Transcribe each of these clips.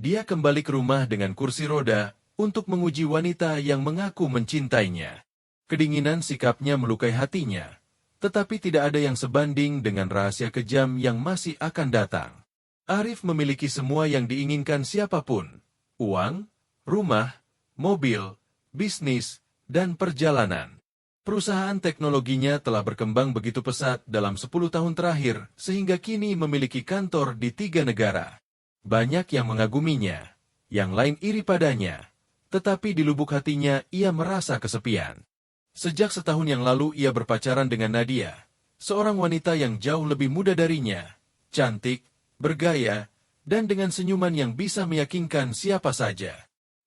Dia kembali ke rumah dengan kursi roda untuk menguji wanita yang mengaku mencintainya. Kedinginan sikapnya melukai hatinya, tetapi tidak ada yang sebanding dengan rahasia kejam yang masih akan datang. Arif memiliki semua yang diinginkan siapapun: uang, rumah, mobil, bisnis, dan perjalanan. Perusahaan teknologinya telah berkembang begitu pesat dalam 10 tahun terakhir, sehingga kini memiliki kantor di 3 negara. Banyak yang mengaguminya, yang lain iri padanya, tetapi di lubuk hatinya ia merasa kesepian. Sejak setahun yang lalu ia berpacaran dengan Nadia, seorang wanita yang jauh lebih muda darinya, cantik, bergaya, dan dengan senyuman yang bisa meyakinkan siapa saja.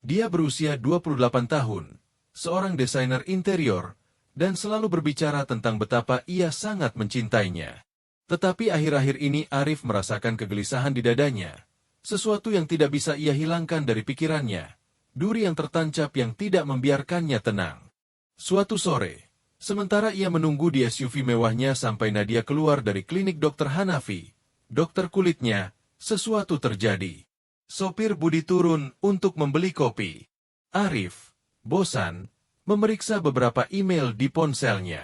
Dia berusia 28 tahun, seorang desainer interior, dan selalu berbicara tentang betapa ia sangat mencintainya. Tetapi akhir-akhir ini Arif merasakan kegelisahan di dadanya, sesuatu yang tidak bisa ia hilangkan dari pikirannya, duri yang tertancap yang tidak membiarkannya tenang. Suatu sore, sementara ia menunggu di SUV mewahnya sampai Nadia keluar dari klinik Dr. Hanafi, dokter kulitnya, sesuatu terjadi. Sopir Budi turun untuk membeli kopi. Arif, bosan, memeriksa beberapa email di ponselnya.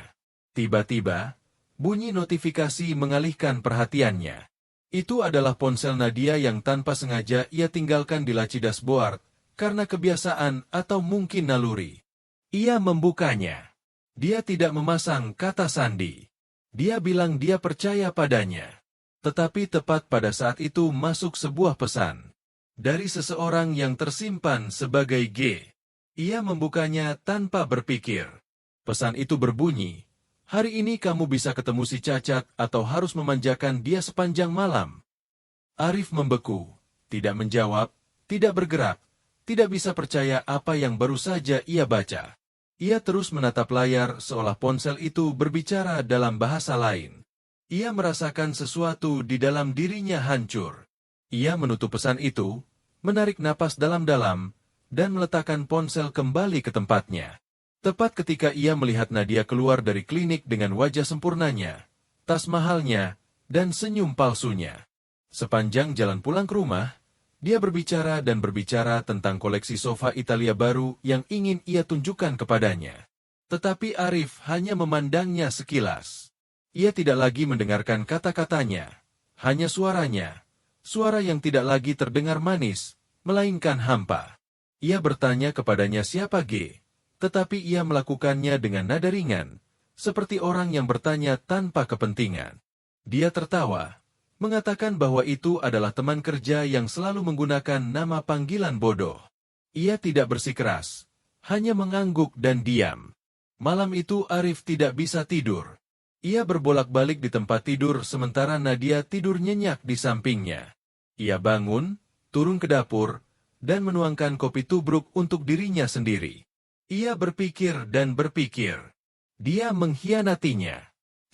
Tiba-tiba, bunyi notifikasi mengalihkan perhatiannya. Itu adalah ponsel Nadia yang tanpa sengaja ia tinggalkan di laci dashboard, karena kebiasaan atau mungkin naluri. Ia membukanya. Dia tidak memasang kata sandi. Dia bilang dia percaya padanya. Tetapi tepat pada saat itu masuk sebuah pesan dari seseorang yang tersimpan sebagai G. Ia membukanya tanpa berpikir. Pesan itu berbunyi, "Hari ini kamu bisa ketemu si Cacat atau harus memanjakan dia sepanjang malam." Arif membeku, tidak menjawab, tidak bergerak, tidak bisa percaya apa yang baru saja ia baca. Ia terus menatap layar seolah ponsel itu berbicara dalam bahasa lain. Ia merasakan sesuatu di dalam dirinya hancur. Ia menutup pesan itu, menarik napas dalam-dalam, dan meletakkan ponsel kembali ke tempatnya. Tepat ketika ia melihat Nadia keluar dari klinik dengan wajah sempurnanya, tas mahalnya, dan senyum palsunya. Sepanjang jalan pulang ke rumah, dia berbicara dan berbicara tentang koleksi sofa Italia baru yang ingin ia tunjukkan kepadanya. Tetapi Arif hanya memandangnya sekilas. Ia tidak lagi mendengarkan kata-katanya, hanya suaranya, suara yang tidak lagi terdengar manis, melainkan hampa. Ia bertanya kepadanya siapa G, tetapi ia melakukannya dengan nada ringan, seperti orang yang bertanya tanpa kepentingan. Dia tertawa, mengatakan bahwa itu adalah teman kerja yang selalu menggunakan nama panggilan bodoh. Ia tidak bersikeras, hanya mengangguk dan diam. Malam itu Arif tidak bisa tidur. Ia berbolak-balik di tempat tidur sementara Nadia tidur nyenyak di sampingnya. Ia bangun, turun ke dapur, dan menuangkan kopi tubruk untuk dirinya sendiri. Ia berpikir dan berpikir. Dia mengkhianatinya.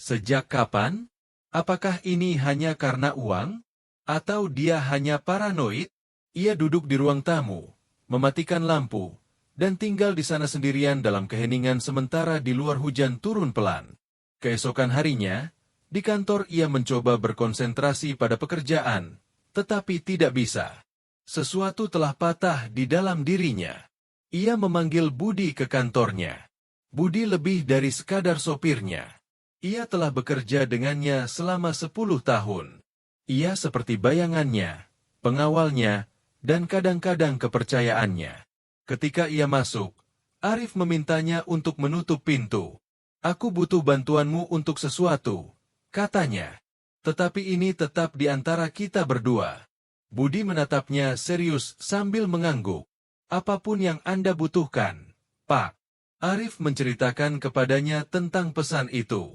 Sejak kapan? Apakah ini hanya karena uang? Atau dia hanya paranoid? Ia duduk di ruang tamu, mematikan lampu, dan tinggal di sana sendirian dalam keheningan sementara di luar hujan turun pelan. Keesokan harinya, di kantor ia mencoba berkonsentrasi pada pekerjaan, tetapi tidak bisa. Sesuatu telah patah di dalam dirinya. Ia memanggil Budi ke kantornya. Budi lebih dari sekadar sopirnya. Ia telah bekerja dengannya selama 10 tahun. Ia seperti bayangannya, pengawalnya, dan kadang-kadang kepercayaannya. Ketika ia masuk, Arif memintanya untuk menutup pintu. "Aku butuh bantuanmu untuk sesuatu," katanya. "Tetapi ini tetap di antara kita berdua." Budi menatapnya serius sambil mengangguk. "Apapun yang Anda butuhkan, Pak." Arif menceritakan kepadanya tentang pesan itu.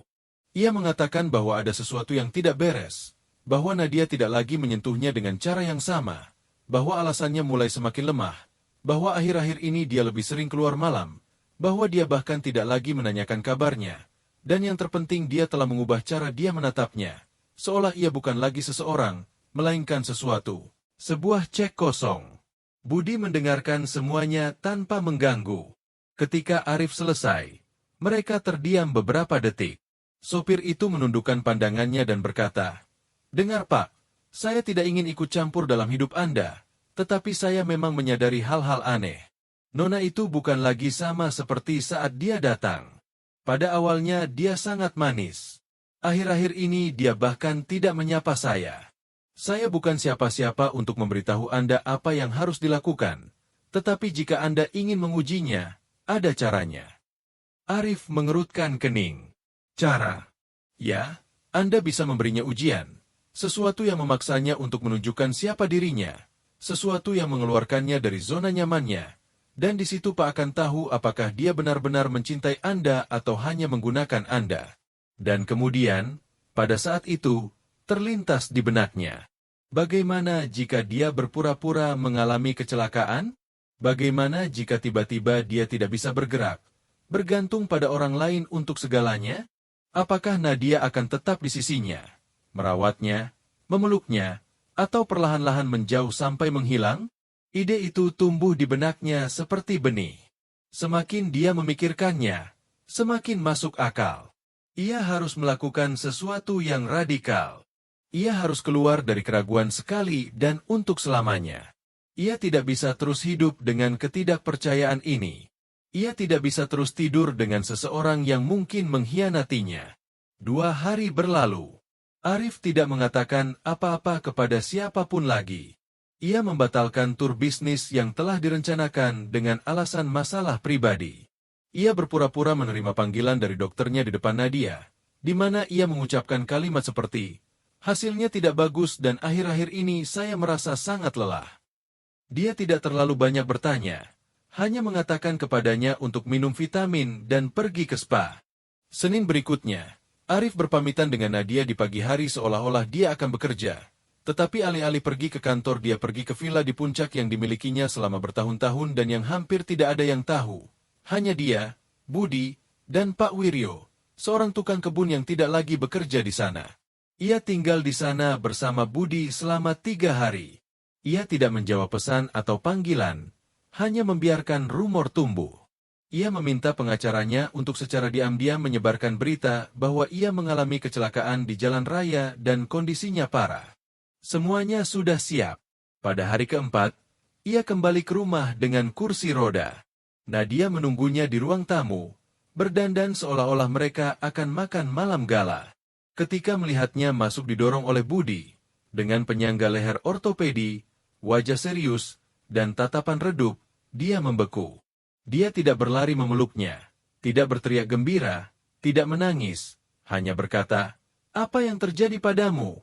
Ia mengatakan bahwa ada sesuatu yang tidak beres, bahwa Nadia tidak lagi menyentuhnya dengan cara yang sama, bahwa alasannya mulai semakin lemah, bahwa akhir-akhir ini dia lebih sering keluar malam, bahwa dia bahkan tidak lagi menanyakan kabarnya, dan yang terpenting dia telah mengubah cara dia menatapnya, seolah ia bukan lagi seseorang, melainkan sesuatu, sebuah cek kosong. Budi mendengarkan semuanya tanpa mengganggu. Ketika Arif selesai, mereka terdiam beberapa detik. Sopir itu menundukkan pandangannya dan berkata, "Dengar Pak, saya tidak ingin ikut campur dalam hidup Anda, Tetapi saya memang menyadari hal-hal aneh. Nona itu bukan lagi sama seperti saat dia datang. Pada awalnya dia sangat manis. Akhir-akhir ini dia bahkan tidak menyapa saya. Saya bukan siapa-siapa untuk memberitahu Anda apa yang harus dilakukan. Tetapi jika Anda ingin mengujinya, ada caranya. Arif mengerutkan kening. Cara? Ya, Anda bisa memberinya ujian. Sesuatu yang memaksanya untuk menunjukkan siapa dirinya. Sesuatu yang mengeluarkannya dari zona nyamannya. Dan di situ Pak akan tahu apakah dia benar-benar mencintai Anda atau hanya menggunakan Anda. Dan kemudian, pada saat itu, terlintas di benaknya. Bagaimana jika dia berpura-pura mengalami kecelakaan? Bagaimana jika tiba-tiba dia tidak bisa bergerak? Bergantung pada orang lain untuk segalanya? Apakah Nadia akan tetap di sisinya? Merawatnya, memeluknya, atau perlahan-lahan menjauh sampai menghilang? Ide itu tumbuh di benaknya seperti benih. Semakin dia memikirkannya, semakin masuk akal. Ia harus melakukan sesuatu yang radikal. Ia harus keluar dari keraguan sekali dan untuk selamanya. Ia tidak bisa terus hidup dengan ketidakpercayaan ini. Ia tidak bisa terus tidur dengan seseorang yang mungkin mengkhianatinya. 2 hari berlalu. Arif tidak mengatakan apa-apa kepada siapapun lagi. Ia membatalkan tur bisnis yang telah direncanakan dengan alasan masalah pribadi. Ia berpura-pura menerima panggilan dari dokternya di depan Nadia, di mana ia mengucapkan kalimat seperti, "Hasilnya tidak bagus dan akhir-akhir ini saya merasa sangat lelah." Dia tidak terlalu banyak bertanya, hanya mengatakan kepadanya untuk minum vitamin dan pergi ke spa. Senin berikutnya, Arif berpamitan dengan Nadia di pagi hari seolah-olah dia akan bekerja. Tetapi alih-alih pergi ke kantor dia pergi ke villa di puncak yang dimilikinya selama bertahun-tahun dan yang hampir tidak ada yang tahu. Hanya dia, Budi, dan Pak Wiryo, seorang tukang kebun yang tidak lagi bekerja di sana. Ia tinggal di sana bersama Budi selama 3 hari. Ia tidak menjawab pesan atau panggilan, hanya membiarkan rumor tumbuh. Ia meminta pengacaranya untuk secara diam-diam menyebarkan berita bahwa ia mengalami kecelakaan di jalan raya dan kondisinya parah. Semuanya sudah siap. Pada hari keempat, ia kembali ke rumah dengan kursi roda. Nadia menunggunya di ruang tamu, berdandan seolah-olah mereka akan makan malam gala. Ketika melihatnya masuk didorong oleh Budi, dengan penyangga leher ortopedi, wajah serius, dan tatapan redup, dia membeku. Dia tidak berlari memeluknya, tidak berteriak gembira, tidak menangis, hanya berkata, "Apa yang terjadi padamu?"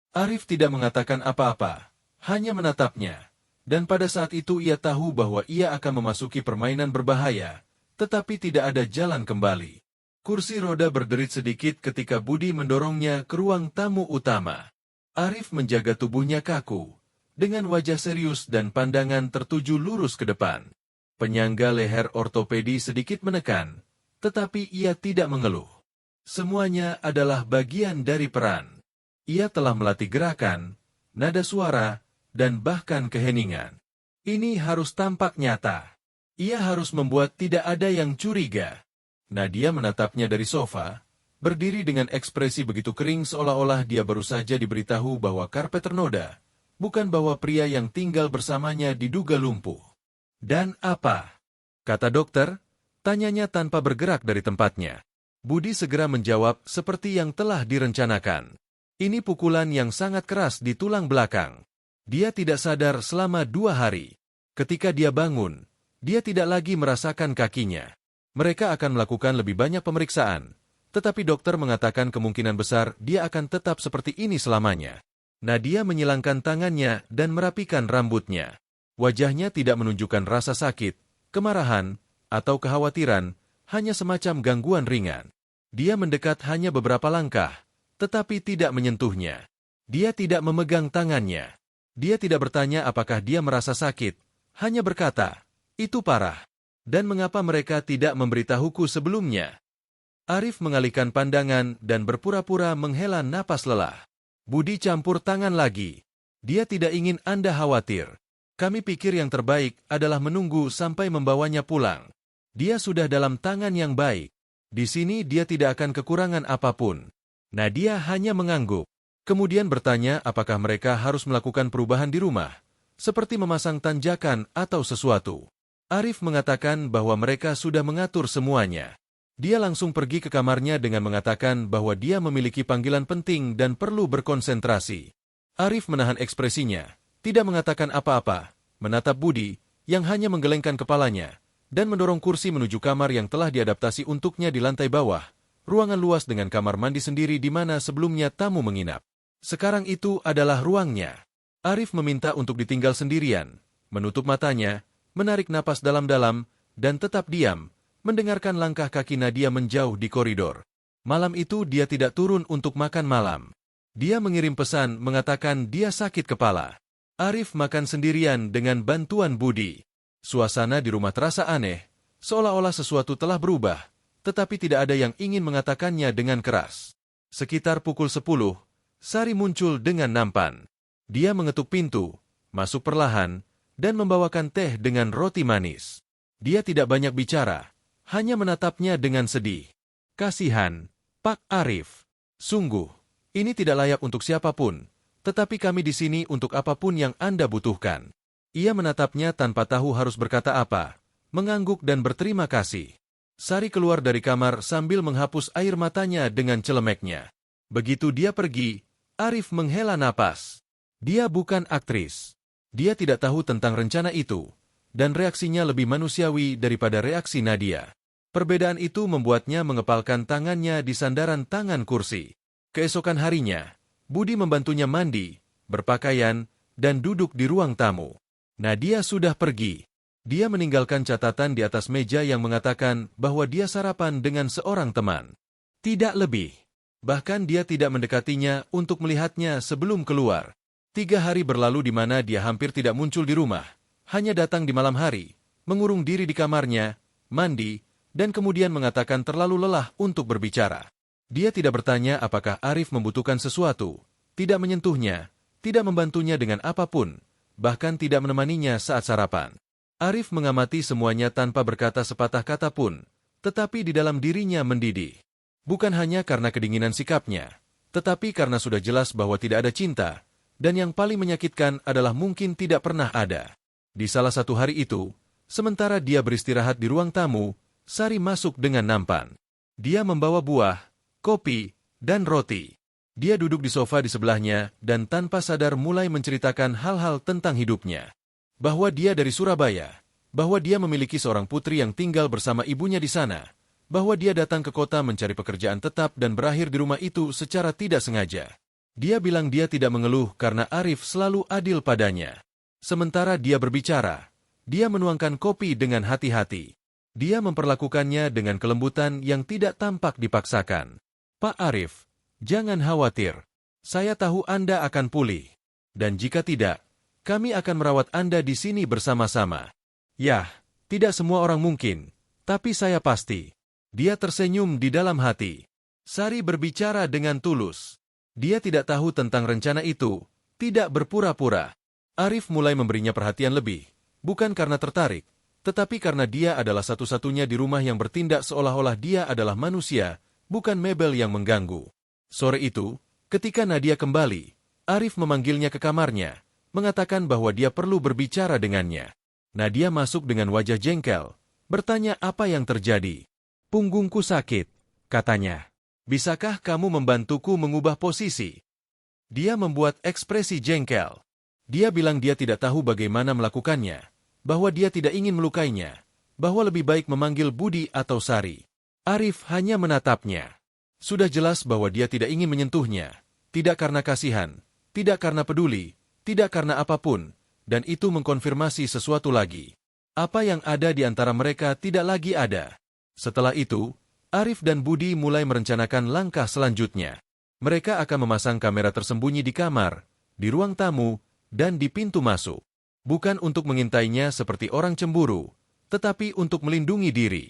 Arif tidak mengatakan apa-apa, hanya menatapnya. Dan pada saat itu ia tahu bahwa ia akan memasuki permainan berbahaya, tetapi tidak ada jalan kembali. Kursi roda berderit sedikit ketika Budi mendorongnya ke ruang tamu utama. Arif menjaga tubuhnya kaku, dengan wajah serius dan pandangan tertuju lurus ke depan. Penyangga leher ortopedi sedikit menekan, tetapi ia tidak mengeluh. Semuanya adalah bagian dari peran. Ia telah melatih gerakan, nada suara, dan bahkan keheningan. Ini harus tampak nyata. Ia harus membuat tidak ada yang curiga. Nadia menatapnya dari sofa, berdiri dengan ekspresi begitu kering seolah-olah dia baru saja diberitahu bahwa karpet ternoda, bukan bahwa pria yang tinggal bersamanya diduga lumpuh. "Dan apa?" kata dokter, tanyanya tanpa bergerak dari tempatnya. Budi segera menjawab seperti yang telah direncanakan. Ini pukulan yang sangat keras di tulang belakang. Dia tidak sadar selama 2 hari. Ketika dia bangun, dia tidak lagi merasakan kakinya. Mereka akan melakukan lebih banyak pemeriksaan, tetapi dokter mengatakan kemungkinan besar dia akan tetap seperti ini selamanya. Nadia menyilangkan tangannya dan merapikan rambutnya. Wajahnya tidak menunjukkan rasa sakit, kemarahan, atau kekhawatiran, hanya semacam gangguan ringan. Dia mendekat hanya beberapa langkah, tetapi tidak menyentuhnya. Dia tidak memegang tangannya. Dia tidak bertanya apakah dia merasa sakit, hanya berkata, "Itu parah." Dan mengapa mereka tidak memberitahuku sebelumnya? Arif mengalihkan pandangan dan berpura-pura menghela napas lelah. Budi campur tangan lagi. Dia tidak ingin Anda khawatir. Kami pikir yang terbaik adalah menunggu sampai membawanya pulang. Dia sudah dalam tangan yang baik. Di sini dia tidak akan kekurangan apapun. Nadia hanya mengangguk. Kemudian bertanya apakah mereka harus melakukan perubahan di rumah. seperti memasang tanjakan atau sesuatu. Arif mengatakan bahwa mereka sudah mengatur semuanya. Dia langsung pergi ke kamarnya dengan mengatakan bahwa dia memiliki panggilan penting dan perlu berkonsentrasi. Arif menahan ekspresinya, tidak mengatakan apa-apa, menatap Budi, yang hanya menggelengkan kepalanya, dan mendorong kursi menuju kamar yang telah diadaptasi untuknya di lantai bawah, ruangan luas dengan kamar mandi sendiri di mana sebelumnya tamu menginap. Sekarang itu adalah ruangnya. Arif meminta untuk ditinggal sendirian, menutup matanya, menarik napas dalam-dalam, dan tetap diam, mendengarkan langkah kaki Nadia menjauh di koridor. Malam itu dia tidak turun untuk makan malam. Dia mengirim pesan mengatakan dia sakit kepala. Arif makan sendirian dengan bantuan Budi. Suasana di rumah terasa aneh, seolah-olah sesuatu telah berubah, tetapi tidak ada yang ingin mengatakannya dengan keras. Sekitar pukul 10, Sari muncul dengan nampan. Dia mengetuk pintu, masuk perlahan, dan membawakan teh dengan roti manis. Dia tidak banyak bicara, hanya menatapnya dengan sedih. Kasihan, Pak Arif. Sungguh, ini tidak layak untuk siapapun, tetapi kami di sini untuk apapun yang Anda butuhkan. Ia menatapnya tanpa tahu harus berkata apa, mengangguk dan berterima kasih. Sari keluar dari kamar sambil menghapus air matanya dengan celemeknya. Begitu dia pergi, Arif menghela napas. Dia bukan aktris. Dia tidak tahu tentang rencana itu, dan reaksinya lebih manusiawi daripada reaksi Nadia. Perbedaan itu membuatnya mengepalkan tangannya di sandaran tangan kursi. Keesokan harinya, Budi membantunya mandi, berpakaian, dan duduk di ruang tamu. Nadia sudah pergi. Dia meninggalkan catatan di atas meja yang mengatakan bahwa dia sarapan dengan seorang teman. Tidak lebih. Bahkan dia tidak mendekatinya untuk melihatnya sebelum keluar. 3 hari berlalu di mana dia hampir tidak muncul di rumah. Hanya datang di malam hari, mengurung diri di kamarnya, mandi, dan kemudian mengatakan terlalu lelah untuk berbicara. Dia tidak bertanya apakah Arif membutuhkan sesuatu, tidak menyentuhnya, tidak membantunya dengan apapun, bahkan tidak menemaninya saat sarapan. Arif mengamati semuanya tanpa berkata sepatah kata pun, tetapi di dalam dirinya mendidih. Bukan hanya karena kedinginan sikapnya, tetapi karena sudah jelas bahwa tidak ada cinta, dan yang paling menyakitkan adalah mungkin tidak pernah ada. Di salah satu hari itu, sementara dia beristirahat di ruang tamu, Sari masuk dengan nampan. Dia membawa buah, kopi, dan roti. Dia duduk di sofa di sebelahnya dan tanpa sadar mulai menceritakan hal-hal tentang hidupnya. Bahwa dia dari Surabaya, bahwa dia memiliki seorang putri yang tinggal bersama ibunya di sana, bahwa dia datang ke kota mencari pekerjaan tetap dan berakhir di rumah itu secara tidak sengaja. Dia bilang dia tidak mengeluh karena Arif selalu adil padanya. Sementara dia berbicara, dia menuangkan kopi dengan hati-hati. Dia memperlakukannya dengan kelembutan yang tidak tampak dipaksakan. Pak Arif, jangan khawatir. Saya tahu Anda akan pulih. Dan jika tidak, kami akan merawat Anda di sini bersama-sama. Yah, tidak semua orang mungkin, tapi saya pasti. Dia tersenyum di dalam hati. Sari berbicara dengan tulus. Dia tidak tahu tentang rencana itu, tidak berpura-pura. Arif mulai memberinya perhatian lebih, bukan karena tertarik, tetapi karena dia adalah satu-satunya di rumah yang bertindak seolah-olah dia adalah manusia, bukan mebel yang mengganggu. Sore itu, ketika Nadia kembali, Arif memanggilnya ke kamarnya, mengatakan bahwa dia perlu berbicara dengannya. Nadia masuk dengan wajah jengkel, bertanya apa yang terjadi. Punggungku sakit, katanya. Bisakah kamu membantuku mengubah posisi? Dia membuat ekspresi jengkel. Dia bilang dia tidak tahu bagaimana melakukannya, bahwa dia tidak ingin melukainya, bahwa lebih baik memanggil Budi atau Sari. Arif hanya menatapnya. Sudah jelas bahwa dia tidak ingin menyentuhnya, tidak karena kasihan, tidak karena peduli, tidak karena apapun, dan itu mengkonfirmasi sesuatu lagi. Apa yang ada di antara mereka tidak lagi ada. Setelah itu, Arif dan Budi mulai merencanakan langkah selanjutnya. Mereka akan memasang kamera tersembunyi di kamar, di ruang tamu, dan di pintu masuk. Bukan untuk mengintainya seperti orang cemburu, tetapi untuk melindungi diri.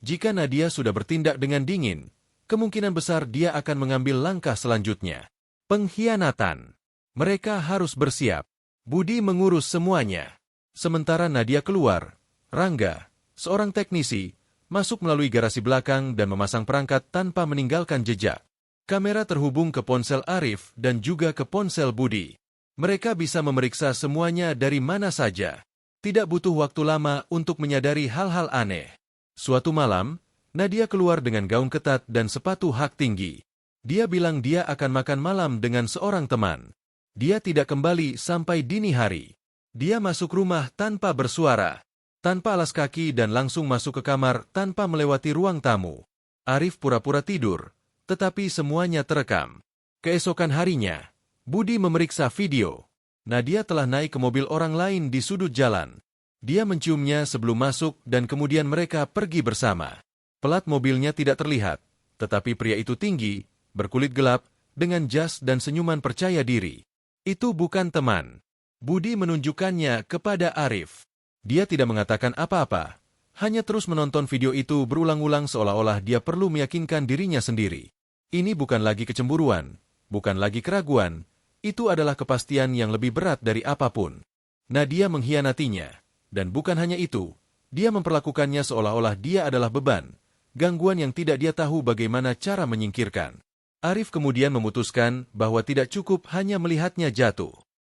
Jika Nadia sudah bertindak dengan dingin, kemungkinan besar dia akan mengambil langkah selanjutnya. Pengkhianatan. Mereka harus bersiap. Budi mengurus semuanya. Sementara Nadia keluar, Rangga, seorang teknisi, masuk melalui garasi belakang dan memasang perangkat tanpa meninggalkan jejak. Kamera terhubung ke ponsel Arif dan juga ke ponsel Budi. Mereka bisa memeriksa semuanya dari mana saja. Tidak butuh waktu lama untuk menyadari hal-hal aneh. Suatu malam, Nadia keluar dengan gaun ketat dan sepatu hak tinggi. Dia bilang dia akan makan malam dengan seorang teman. Dia tidak kembali sampai dini hari. Dia masuk rumah tanpa bersuara, tanpa alas kaki dan langsung masuk ke kamar tanpa melewati ruang tamu. Arif pura-pura tidur, tetapi semuanya terekam. Keesokan harinya, Budi memeriksa video. Nadia telah naik ke mobil orang lain di sudut jalan. Dia menciumnya sebelum masuk dan kemudian mereka pergi bersama. Pelat mobilnya tidak terlihat, tetapi pria itu tinggi, berkulit gelap, dengan jas dan senyuman percaya diri. Itu bukan teman. Budi menunjukkannya kepada Arif. Dia tidak mengatakan apa-apa, hanya terus menonton video itu berulang-ulang seolah-olah dia perlu meyakinkan dirinya sendiri. Ini bukan lagi kecemburuan, bukan lagi keraguan, itu adalah kepastian yang lebih berat dari apapun. Nadia mengkhianatinya, dan bukan hanya itu, dia memperlakukannya seolah-olah dia adalah beban, gangguan yang tidak dia tahu bagaimana cara menyingkirkan. Arif kemudian memutuskan bahwa tidak cukup hanya melihatnya jatuh.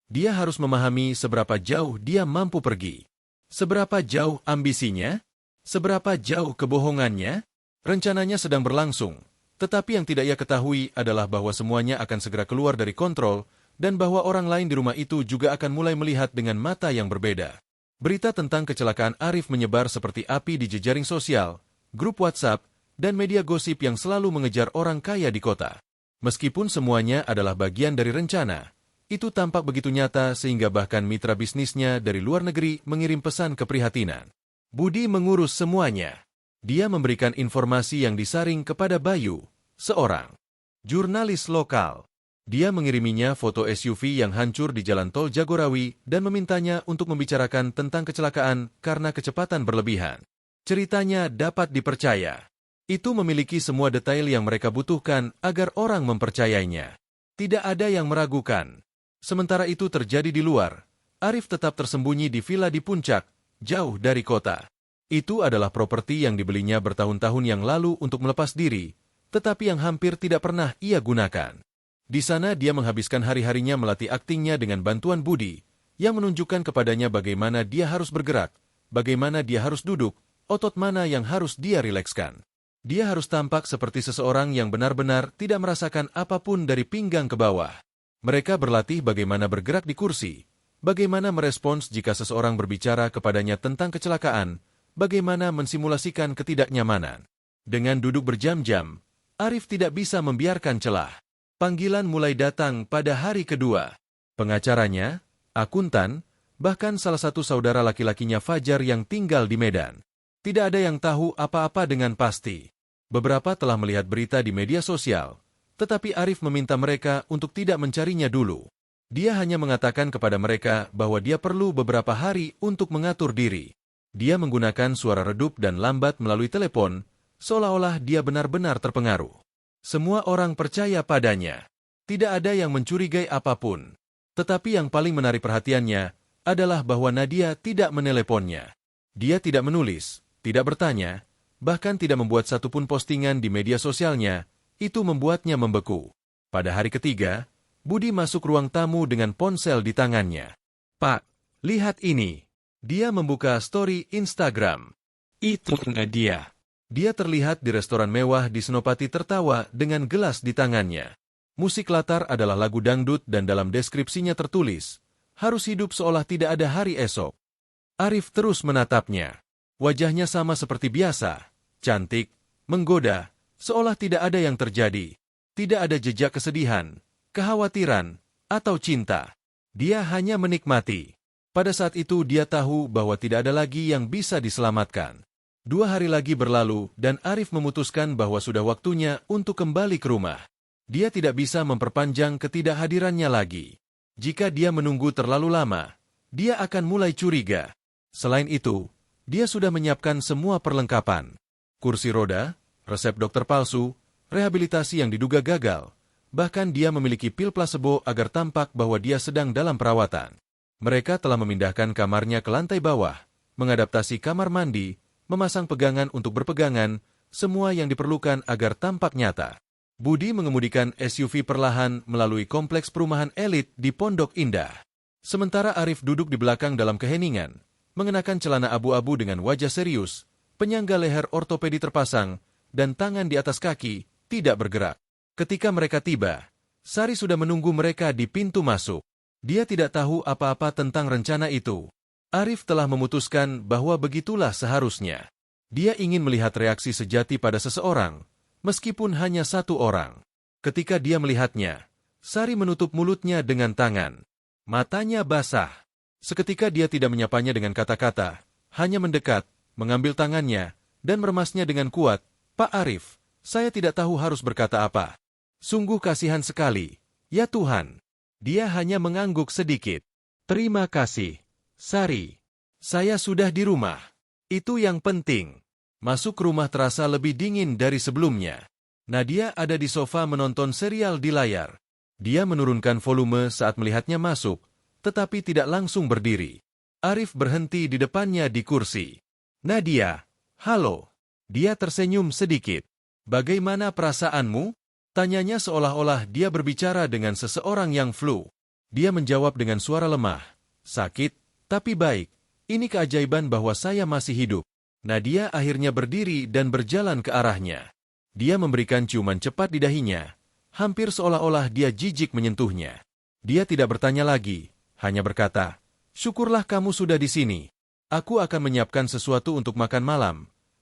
Dia harus memahami seberapa jauh dia mampu pergi. Seberapa jauh ambisinya? Seberapa jauh kebohongannya? Rencananya sedang berlangsung, tetapi yang tidak ia ketahui adalah bahwa semuanya akan segera keluar dari kontrol, dan bahwa orang lain di rumah itu juga akan mulai melihat dengan mata yang berbeda. Berita tentang kecelakaan Arif menyebar seperti api di jejaring sosial, grup WhatsApp, dan media gosip yang selalu mengejar orang kaya di kota. Meskipun semuanya adalah bagian dari rencana, itu tampak begitu nyata sehingga bahkan mitra bisnisnya dari luar negeri mengirim pesan keprihatinan. Budi mengurus semuanya. Dia memberikan informasi yang disaring kepada Bayu, seorang jurnalis lokal. Dia mengiriminya foto SUV yang hancur di jalan tol Jagorawi dan memintanya untuk membicarakan tentang kecelakaan karena kecepatan berlebihan. Ceritanya dapat dipercaya. Itu memiliki semua detail yang mereka butuhkan agar orang mempercayainya. Tidak ada yang meragukan. Sementara itu terjadi di luar, Arif tetap tersembunyi di villa di puncak, jauh dari kota. Itu adalah properti yang dibelinya bertahun-tahun yang lalu untuk melepas diri, tetapi yang hampir tidak pernah ia gunakan. Di sana dia menghabiskan hari-harinya melatih aktingnya dengan bantuan Budi, yang menunjukkan kepadanya bagaimana dia harus bergerak, bagaimana dia harus duduk, otot mana yang harus dia rilekskan. Dia harus tampak seperti seseorang yang benar-benar tidak merasakan apapun dari pinggang ke bawah. Mereka berlatih bagaimana bergerak di kursi, bagaimana merespons jika seseorang berbicara kepadanya tentang kecelakaan, bagaimana mensimulasikan ketidaknyamanan. Dengan duduk berjam-jam, Arif tidak bisa membiarkan celah. Panggilan mulai datang pada hari kedua. Pengacaranya, akuntan, bahkan salah satu saudara laki-lakinya Fajar yang tinggal di Medan. Tidak ada yang tahu apa-apa dengan pasti. Beberapa telah melihat berita di media sosial, tetapi Arif meminta mereka untuk tidak mencarinya dulu. Dia hanya mengatakan kepada mereka bahwa dia perlu beberapa hari untuk mengatur diri. Dia menggunakan suara redup dan lambat melalui telepon, seolah-olah dia benar-benar terpengaruh. Semua orang percaya padanya. Tidak ada yang mencurigai apapun. Tetapi yang paling menarik perhatiannya adalah bahwa Nadia tidak meneleponnya. Dia tidak menulis, tidak bertanya, bahkan tidak membuat satupun postingan di media sosialnya. Itu membuatnya membeku. Pada hari ketiga, Budi masuk ruang tamu dengan ponsel di tangannya. "Pak, lihat ini." Dia membuka story Instagram. Itu Nadia. Dia terlihat di restoran mewah di Senopati tertawa dengan gelas di tangannya. Musik latar adalah lagu dangdut dan dalam deskripsinya tertulis, harus hidup seolah tidak ada hari esok. Arif terus menatapnya. Wajahnya sama seperti biasa, cantik, menggoda, seolah tidak ada yang terjadi. Tidak ada jejak kesedihan, kekhawatiran, atau cinta. Dia hanya menikmati. Pada saat itu dia tahu bahwa tidak ada lagi yang bisa diselamatkan. 2 hari lagi berlalu dan Arif memutuskan bahwa sudah waktunya untuk kembali ke rumah. Dia tidak bisa memperpanjang ketidakhadirannya lagi. Jika dia menunggu terlalu lama, dia akan mulai curiga. Selain itu, dia sudah menyiapkan semua perlengkapan. Kursi roda, resep dokter palsu, rehabilitasi yang diduga gagal. Bahkan dia memiliki pil plasebo agar tampak bahwa dia sedang dalam perawatan. Mereka telah memindahkan kamarnya ke lantai bawah, mengadaptasi kamar mandi, memasang pegangan untuk berpegangan, semua yang diperlukan agar tampak nyata. Budi mengemudikan SUV perlahan melalui kompleks perumahan elit di Pondok Indah. Sementara Arif duduk di belakang dalam keheningan, mengenakan celana abu-abu dengan wajah serius, penyangga leher ortopedi terpasang, dan tangan di atas kaki, tidak bergerak. Ketika mereka tiba, Sari sudah menunggu mereka di pintu masuk. Dia tidak tahu apa-apa tentang rencana itu. Arif telah memutuskan bahwa begitulah seharusnya. Dia ingin melihat reaksi sejati pada seseorang, meskipun hanya satu orang. Ketika dia melihatnya, Sari menutup mulutnya dengan tangan. Matanya basah. Seketika dia tidak menyapanya dengan kata-kata, hanya mendekat, mengambil tangannya, dan meremasnya dengan kuat. Pak Arif, saya tidak tahu harus berkata apa. Sungguh kasihan sekali. Ya Tuhan. Dia hanya mengangguk sedikit. Terima kasih, Sari. Saya sudah di rumah. Itu yang penting. Masuk rumah terasa lebih dingin dari sebelumnya. Nadia ada di sofa menonton serial di layar. Dia menurunkan volume saat melihatnya masuk, tetapi tidak langsung berdiri. Arif berhenti di depannya di kursi. Nadia, halo. Dia tersenyum sedikit. Bagaimana perasaanmu? Tanyanya seolah-olah dia berbicara dengan seseorang yang flu. Dia menjawab dengan suara lemah. Sakit, tapi baik. Ini keajaiban bahwa saya masih hidup. Nadia akhirnya berdiri dan berjalan ke arahnya. Dia memberikan ciuman cepat di dahinya, hampir seolah-olah dia jijik menyentuhnya. Dia tidak bertanya lagi, hanya berkata, "Syukurlah kamu sudah di sini. Aku akan menyiapkan sesuatu untuk makan malam."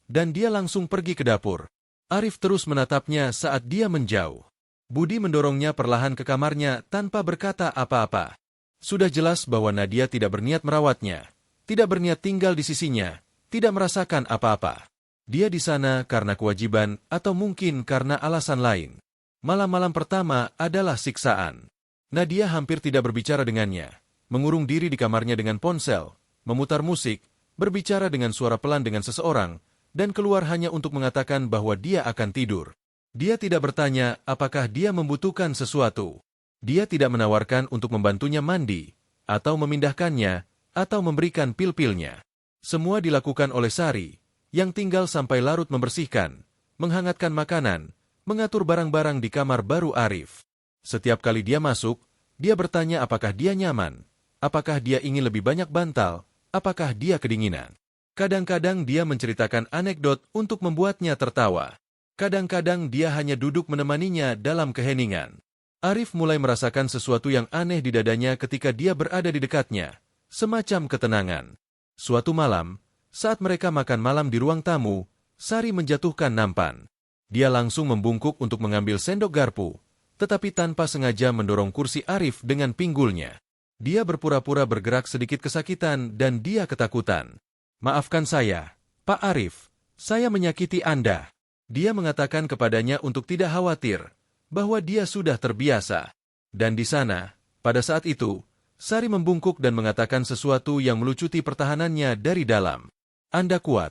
Dan dia langsung pergi ke dapur. Arif terus menatapnya saat dia menjauh. Budi mendorongnya perlahan ke kamarnya tanpa berkata apa-apa. Sudah jelas bahwa Nadia tidak berniat merawatnya, tidak berniat tinggal di sisinya, tidak merasakan apa-apa. Dia di sana karena kewajiban atau mungkin karena alasan lain. Malam-malam pertama adalah siksaan. Nadia hampir tidak berbicara dengannya, mengurung diri di kamarnya dengan ponsel, memutar musik, berbicara dengan suara pelan dengan seseorang, dan keluar hanya untuk mengatakan bahwa dia akan tidur. Dia tidak bertanya apakah dia membutuhkan sesuatu. Dia tidak menawarkan untuk membantunya mandi, atau memindahkannya, atau memberikan pil-pilnya. Semua dilakukan oleh Sari, yang tinggal sampai larut membersihkan, menghangatkan makanan, mengatur barang-barang di kamar baru Arif. Setiap kali dia masuk, dia bertanya apakah dia nyaman, apakah dia ingin lebih banyak bantal, apakah dia kedinginan. Kadang-kadang dia menceritakan anekdot untuk membuatnya tertawa. Kadang-kadang dia hanya duduk menemaninya dalam keheningan. Arif mulai merasakan sesuatu yang aneh di dadanya ketika dia berada di dekatnya, semacam ketenangan. Suatu malam, saat mereka makan malam di ruang tamu, Sari menjatuhkan nampan. Dia langsung membungkuk untuk mengambil sendok garpu, tetapi tanpa sengaja mendorong kursi Arif dengan pinggulnya. Dia berpura-pura bergerak sedikit kesakitan dan dia ketakutan. Maafkan saya, Pak Arif, saya menyakiti Anda. Dia mengatakan kepadanya untuk tidak khawatir, bahwa dia sudah terbiasa. Dan di sana, pada saat itu, Sari membungkuk dan mengatakan sesuatu yang melucuti pertahanannya dari dalam. Anda kuat,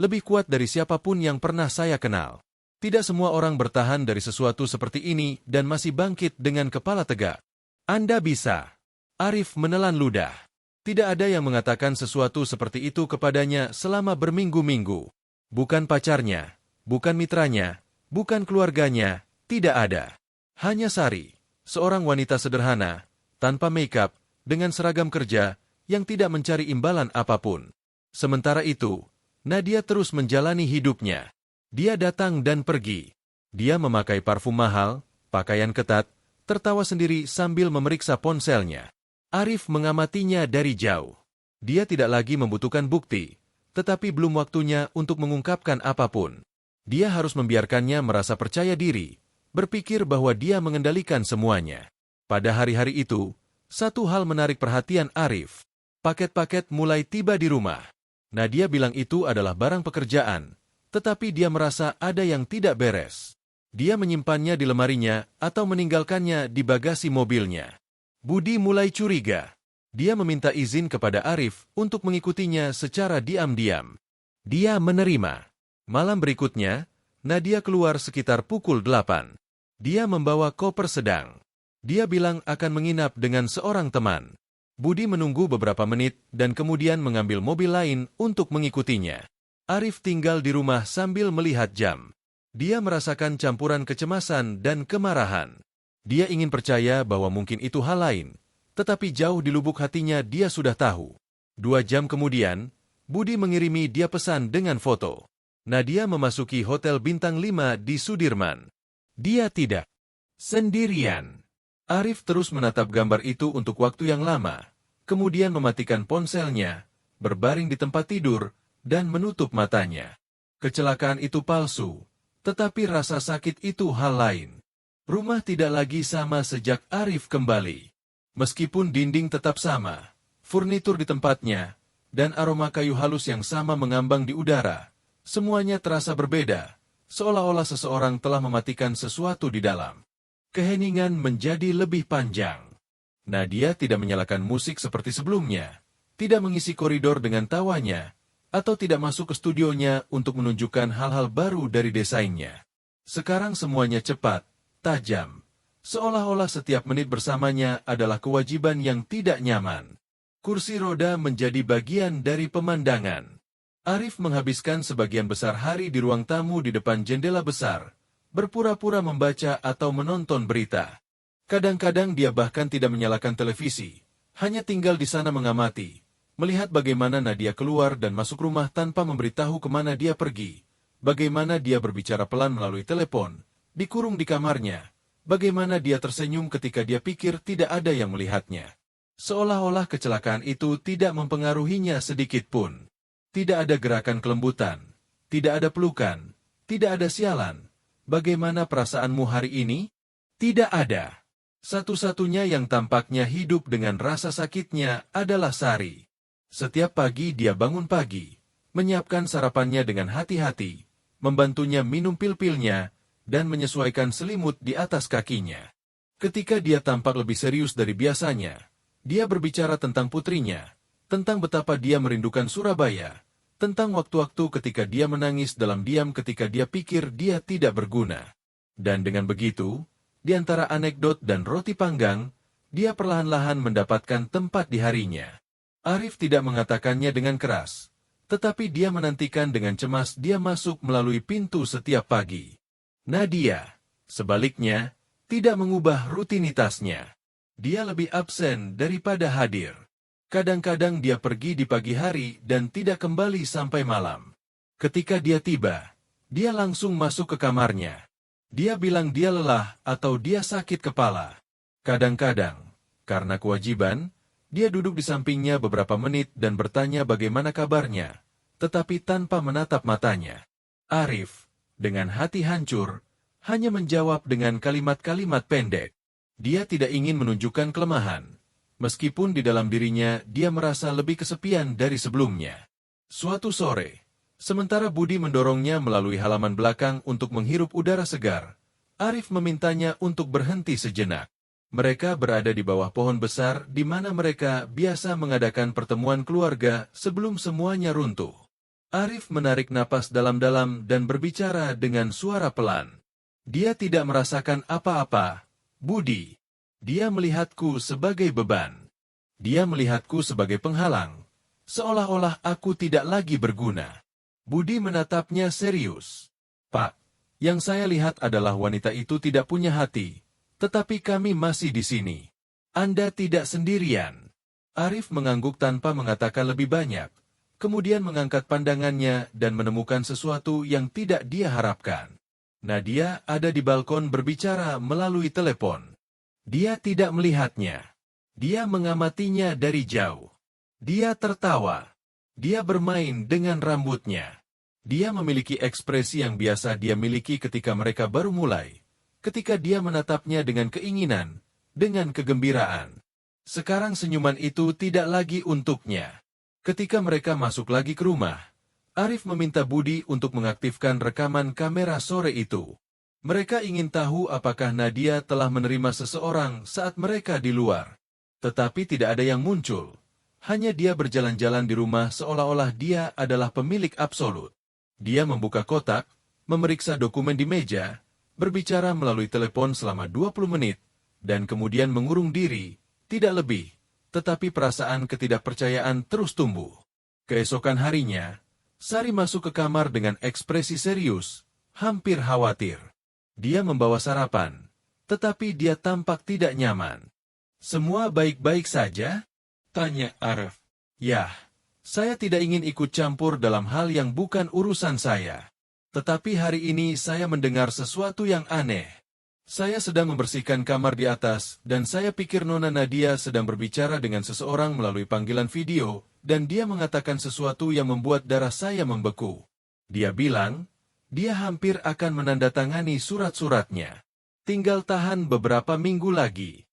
lebih kuat dari siapapun yang pernah saya kenal. Tidak semua orang bertahan dari sesuatu seperti ini dan masih bangkit dengan kepala tegak. Anda bisa. Arif menelan ludah. Tidak ada yang mengatakan sesuatu seperti itu kepadanya selama berminggu-minggu. Bukan pacarnya, bukan mitranya, bukan keluarganya, tidak ada. Hanya Sari, seorang wanita sederhana, tanpa make-up, dengan seragam kerja, yang tidak mencari imbalan apapun. Sementara itu, Nadia terus menjalani hidupnya. Dia datang dan pergi. Dia memakai parfum mahal, pakaian ketat, tertawa sendiri sambil memeriksa ponselnya. Arif mengamatinya dari jauh. Dia tidak lagi membutuhkan bukti, tetapi belum waktunya untuk mengungkapkan apapun. Dia harus membiarkannya merasa percaya diri, berpikir bahwa dia mengendalikan semuanya. Pada hari-hari itu, satu hal menarik perhatian Arif. Paket-paket mulai tiba di rumah. Nadia bilang itu adalah barang pekerjaan, tetapi dia merasa ada yang tidak beres. Dia menyimpannya di lemarinya atau meninggalkannya di bagasi mobilnya. Budi mulai curiga. Dia meminta izin kepada Arif untuk mengikutinya secara diam-diam. Dia menerima. Malam berikutnya, Nadia keluar sekitar pukul 8. Dia membawa koper sedang. Dia bilang akan menginap dengan seorang teman. Budi menunggu beberapa menit dan kemudian mengambil mobil lain untuk mengikutinya. Arif tinggal di rumah sambil melihat jam. Dia merasakan campuran kecemasan dan kemarahan. Dia ingin percaya bahwa mungkin itu hal lain, tetapi jauh di lubuk hatinya dia sudah tahu. 2 jam kemudian, Budi mengirimi dia pesan dengan foto. Nadia memasuki Hotel Bintang 5 di Sudirman. Dia tidak sendirian. Arif terus menatap gambar itu untuk waktu yang lama, kemudian mematikan ponselnya, berbaring di tempat tidur, dan menutup matanya. Kecelakaan itu palsu, tetapi rasa sakit itu hal lain. Rumah tidak lagi sama sejak Arif kembali. Meskipun dinding tetap sama, furnitur di tempatnya, dan aroma kayu halus yang sama mengambang di udara, semuanya terasa berbeda, seolah-olah seseorang telah mematikan sesuatu di dalam. Keheningan menjadi lebih panjang. Nadia tidak menyalakan musik seperti sebelumnya, tidak mengisi koridor dengan tawanya, atau tidak masuk ke studionya untuk menunjukkan hal-hal baru dari desainnya. Sekarang semuanya cepat, tajam, seolah-olah setiap menit bersamanya adalah kewajiban yang tidak nyaman. Kursi roda menjadi bagian dari pemandangan. Arif menghabiskan sebagian besar hari di ruang tamu di depan jendela besar, berpura-pura membaca atau menonton berita. Kadang-kadang dia bahkan tidak menyalakan televisi, hanya tinggal di sana mengamati, melihat bagaimana Nadia keluar dan masuk rumah tanpa memberitahu kemana dia pergi, bagaimana dia berbicara pelan melalui telepon, dikurung di kamarnya, bagaimana dia tersenyum ketika dia pikir tidak ada yang melihatnya. Seolah-olah kecelakaan itu tidak mempengaruhinya sedikit pun. Tidak ada gerakan kelembutan, tidak ada pelukan, tidak ada sialan. Bagaimana perasaanmu hari ini? Tidak ada. Satu-satunya yang tampaknya hidup dengan rasa sakitnya adalah Sari. Setiap pagi dia bangun pagi, menyiapkan sarapannya dengan hati-hati, membantunya minum pil-pilnya, dan menyesuaikan selimut di atas kakinya. Ketika dia tampak lebih serius dari biasanya, dia berbicara tentang putrinya, tentang betapa dia merindukan Surabaya, tentang waktu-waktu ketika dia menangis dalam diam ketika dia pikir dia tidak berguna. Dan dengan begitu, di antara anekdot dan roti panggang, dia perlahan-lahan mendapatkan tempat di harinya. Arif tidak mengatakannya dengan keras, tetapi dia menantikan dengan cemas dia masuk melalui pintu setiap pagi. Nadia, sebaliknya, tidak mengubah rutinitasnya. Dia lebih absen daripada hadir. Kadang-kadang dia pergi di pagi hari dan tidak kembali sampai malam. Ketika dia tiba, dia langsung masuk ke kamarnya. Dia bilang dia lelah atau dia sakit kepala. Kadang-kadang, karena kewajiban, dia duduk di sampingnya beberapa menit dan bertanya bagaimana kabarnya, tetapi tanpa menatap matanya. Arif, dengan hati hancur, hanya menjawab dengan kalimat-kalimat pendek. Dia tidak ingin menunjukkan kelemahan, meskipun di dalam dirinya dia merasa lebih kesepian dari sebelumnya. Suatu sore, sementara Budi mendorongnya melalui halaman belakang untuk menghirup udara segar, Arif memintanya untuk berhenti sejenak. Mereka berada di bawah pohon besar di mana mereka biasa mengadakan pertemuan keluarga sebelum semuanya runtuh. Arif menarik napas dalam-dalam dan berbicara dengan suara pelan. Dia tidak merasakan apa-apa, Budi. Dia melihatku sebagai beban. Dia melihatku sebagai penghalang, seolah-olah aku tidak lagi berguna. Budi menatapnya serius. Pak, yang saya lihat adalah wanita itu tidak punya hati, tetapi kami masih di sini. Anda tidak sendirian. Arif mengangguk tanpa mengatakan lebih banyak, kemudian mengangkat pandangannya dan menemukan sesuatu yang tidak dia harapkan. Nadia ada di balkon berbicara melalui telepon. Dia tidak melihatnya. Dia mengamatinya dari jauh. Dia tertawa. Dia bermain dengan rambutnya. Dia memiliki ekspresi yang biasa dia miliki ketika mereka baru mulai. Ketika dia menatapnya dengan keinginan, dengan kegembiraan. Sekarang senyuman itu tidak lagi untuknya. Ketika mereka masuk lagi ke rumah, Arif meminta Budi untuk mengaktifkan rekaman kamera sore itu. Mereka ingin tahu apakah Nadia telah menerima seseorang saat mereka di luar. Tetapi tidak ada yang muncul. Hanya dia berjalan-jalan di rumah seolah-olah dia adalah pemilik absolut. Dia membuka kotak, memeriksa dokumen di meja, berbicara melalui telepon selama 20 menit, dan kemudian mengurung diri, tidak lebih, tetapi perasaan ketidakpercayaan terus tumbuh. Keesokan harinya, Sari masuk ke kamar dengan ekspresi serius, hampir khawatir. Dia membawa sarapan, tetapi dia tampak tidak nyaman. "Semua baik-baik saja?" tanya Arif. "Yah, saya tidak ingin ikut campur dalam hal yang bukan urusan saya. Tetapi hari ini saya mendengar sesuatu yang aneh. Saya sedang membersihkan kamar di atas, dan saya pikir Nona Nadia sedang berbicara dengan seseorang melalui panggilan video, dan dia mengatakan sesuatu yang membuat darah saya membeku. Dia bilang, dia hampir akan menandatangani surat-suratnya. Tinggal tahan beberapa minggu lagi."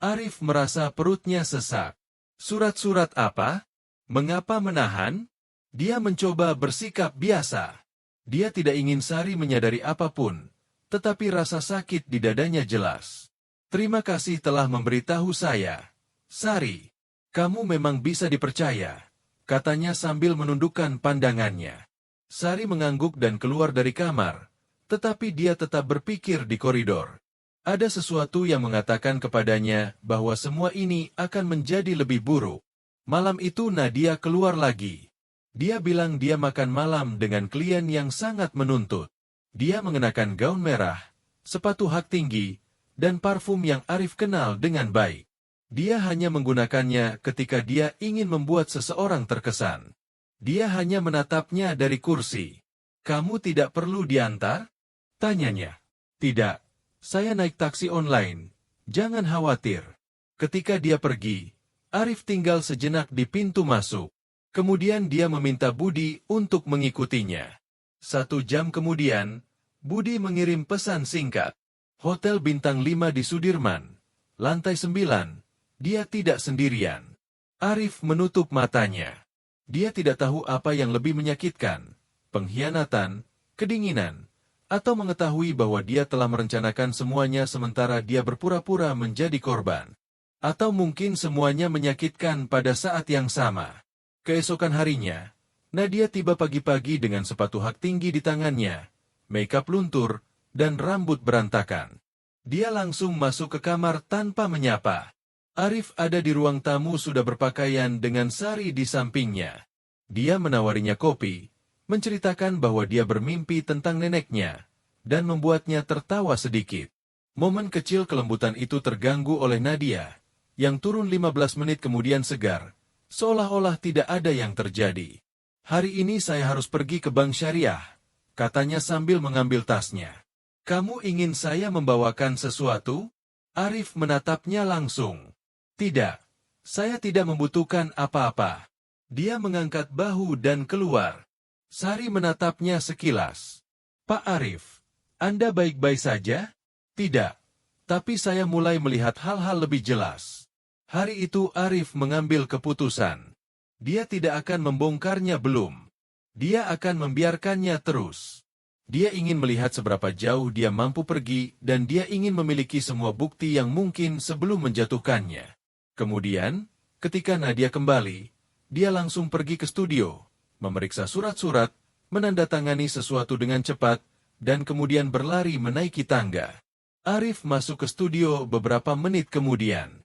Arif merasa perutnya sesak. Surat-surat apa? Mengapa menahan? Dia mencoba bersikap biasa. Dia tidak ingin Sari menyadari apapun, tetapi rasa sakit di dadanya jelas. "Terima kasih telah memberitahu saya, Sari. Kamu memang bisa dipercaya," katanya sambil menundukkan pandangannya. Sari mengangguk dan keluar dari kamar, tetapi dia tetap berpikir di koridor. Ada sesuatu yang mengatakan kepadanya bahwa semua ini akan menjadi lebih buruk. Malam itu Nadia keluar lagi. Dia bilang dia makan malam dengan klien yang sangat menuntut. Dia mengenakan gaun merah, sepatu hak tinggi, dan parfum yang Arif kenal dengan baik. Dia hanya menggunakannya ketika dia ingin membuat seseorang terkesan. Dia hanya menatapnya dari kursi. "Kamu tidak perlu diantar?" tanyanya. "Tidak, saya naik taksi online. Jangan khawatir." Ketika dia pergi, Arif tinggal sejenak di pintu masuk. Kemudian dia meminta Budi untuk mengikutinya. 1 jam kemudian, Budi mengirim pesan singkat. "Hotel Bintang 5 di Sudirman, lantai 9, dia tidak sendirian." Arif menutup matanya. Dia tidak tahu apa yang lebih menyakitkan, pengkhianatan, kedinginan, atau mengetahui bahwa dia telah merencanakan semuanya sementara dia berpura-pura menjadi korban. Atau mungkin semuanya menyakitkan pada saat yang sama. Keesokan harinya, Nadia tiba pagi-pagi dengan sepatu hak tinggi di tangannya, makeup luntur, dan rambut berantakan. Dia langsung masuk ke kamar tanpa menyapa. Arif ada di ruang tamu sudah berpakaian dengan Sari di sampingnya. Dia menawarinya kopi, menceritakan bahwa dia bermimpi tentang neneknya, dan membuatnya tertawa sedikit. Momen kecil kelembutan itu terganggu oleh Nadia, yang turun 15 menit kemudian segar, seolah-olah tidak ada yang terjadi. "Hari ini saya harus pergi ke Bank Syariah," katanya sambil mengambil tasnya. "Kamu ingin saya membawakan sesuatu?" Arif menatapnya langsung. "Tidak, saya tidak membutuhkan apa-apa." Dia mengangkat bahu dan keluar. Sari menatapnya sekilas. "Pak Arif, Anda baik-baik saja?" "Tidak, tapi saya mulai melihat hal-hal lebih jelas." Hari itu Arif mengambil keputusan. Dia tidak akan membongkarnya belum. Dia akan membiarkannya terus. Dia ingin melihat seberapa jauh dia mampu pergi dan dia ingin memiliki semua bukti yang mungkin sebelum menjatuhkannya. Kemudian, ketika Nadia kembali, dia langsung pergi ke studio, memeriksa surat-surat, menandatangani sesuatu dengan cepat, dan kemudian berlari menaiki tangga. Arif masuk ke studio beberapa menit kemudian.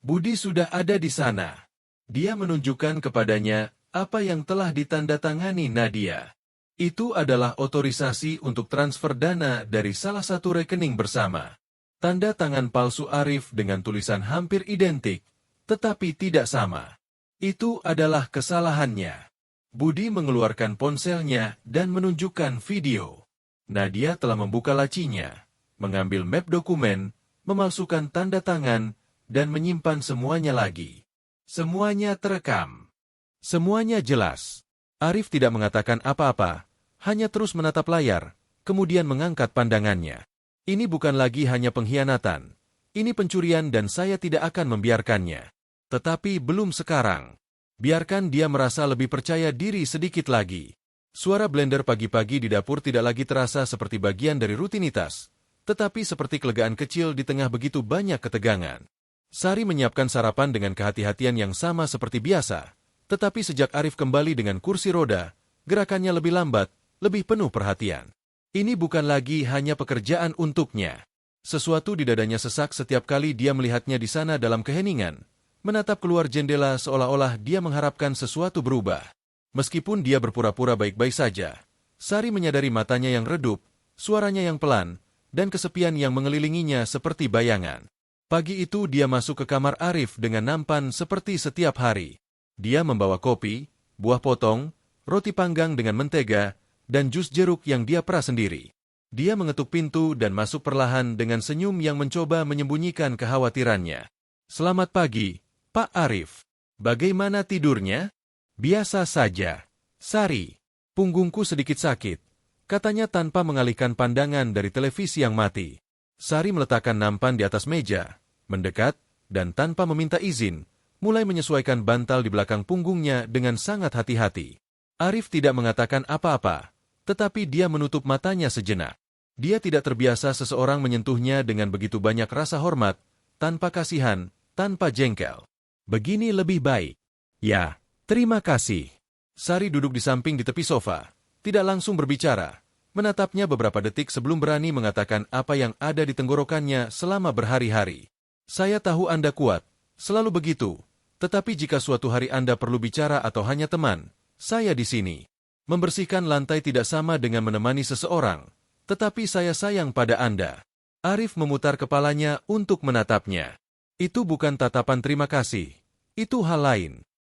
Budi sudah ada di sana. Dia menunjukkan kepadanya apa yang telah ditandatangani Nadia. Itu adalah otorisasi untuk transfer dana dari salah satu rekening bersama. Tanda tangan palsu Arif dengan tulisan hampir identik, tetapi tidak sama. Itu adalah kesalahannya. Budi mengeluarkan ponselnya dan menunjukkan video. Nadia telah membuka lacinya, mengambil map dokumen, memalsukan tanda tangan, dan menyimpan semuanya lagi. Semuanya terekam. Semuanya jelas. Arif tidak mengatakan apa-apa, hanya terus menatap layar, kemudian mengangkat pandangannya. "Ini bukan lagi hanya pengkhianatan. Ini pencurian dan saya tidak akan membiarkannya. Tetapi belum sekarang. Biarkan dia merasa lebih percaya diri sedikit lagi." Suara blender pagi-pagi di dapur tidak lagi terasa seperti bagian dari rutinitas, tetapi seperti kelegaan kecil di tengah begitu banyak ketegangan. Sari menyiapkan sarapan dengan kehati-hatian yang sama seperti biasa, tetapi sejak Arif kembali dengan kursi roda, gerakannya lebih lambat, lebih penuh perhatian. Ini bukan lagi hanya pekerjaan untuknya. Sesuatu di dadanya sesak setiap kali dia melihatnya di sana dalam keheningan, menatap keluar jendela seolah-olah dia mengharapkan sesuatu berubah. Meskipun dia berpura-pura baik-baik saja, Sari menyadari matanya yang redup, suaranya yang pelan, dan kesepian yang mengelilinginya seperti bayangan. Pagi itu dia masuk ke kamar Arif dengan nampan seperti setiap hari. Dia membawa kopi, buah potong, roti panggang dengan mentega, dan jus jeruk yang dia perah sendiri. Dia mengetuk pintu dan masuk perlahan dengan senyum yang mencoba menyembunyikan kekhawatirannya. "Selamat pagi, Pak Arif. Bagaimana tidurnya?" "Biasa saja, Sari. Punggungku sedikit sakit," katanya tanpa mengalihkan pandangan dari televisi yang mati. Sari meletakkan nampan di atas meja, mendekat, dan tanpa meminta izin, mulai menyesuaikan bantal di belakang punggungnya dengan sangat hati-hati. Arif tidak mengatakan apa-apa, tetapi dia menutup matanya sejenak. Dia tidak terbiasa seseorang menyentuhnya dengan begitu banyak rasa hormat, tanpa kasihan, tanpa jengkel. "Begini lebih baik." "Ya, terima kasih." Sari duduk di samping di tepi sofa, tidak langsung berbicara, menatapnya beberapa detik sebelum berani mengatakan apa yang ada di tenggorokannya selama berhari-hari. "Saya tahu Anda kuat, selalu begitu, tetapi jika suatu hari Anda perlu bicara atau hanya teman, saya di sini. Membersihkan lantai tidak sama dengan menemani seseorang, tetapi saya sayang pada Anda." Arif memutar kepalanya untuk menatapnya. Itu bukan tatapan terima kasih, itu hal lain.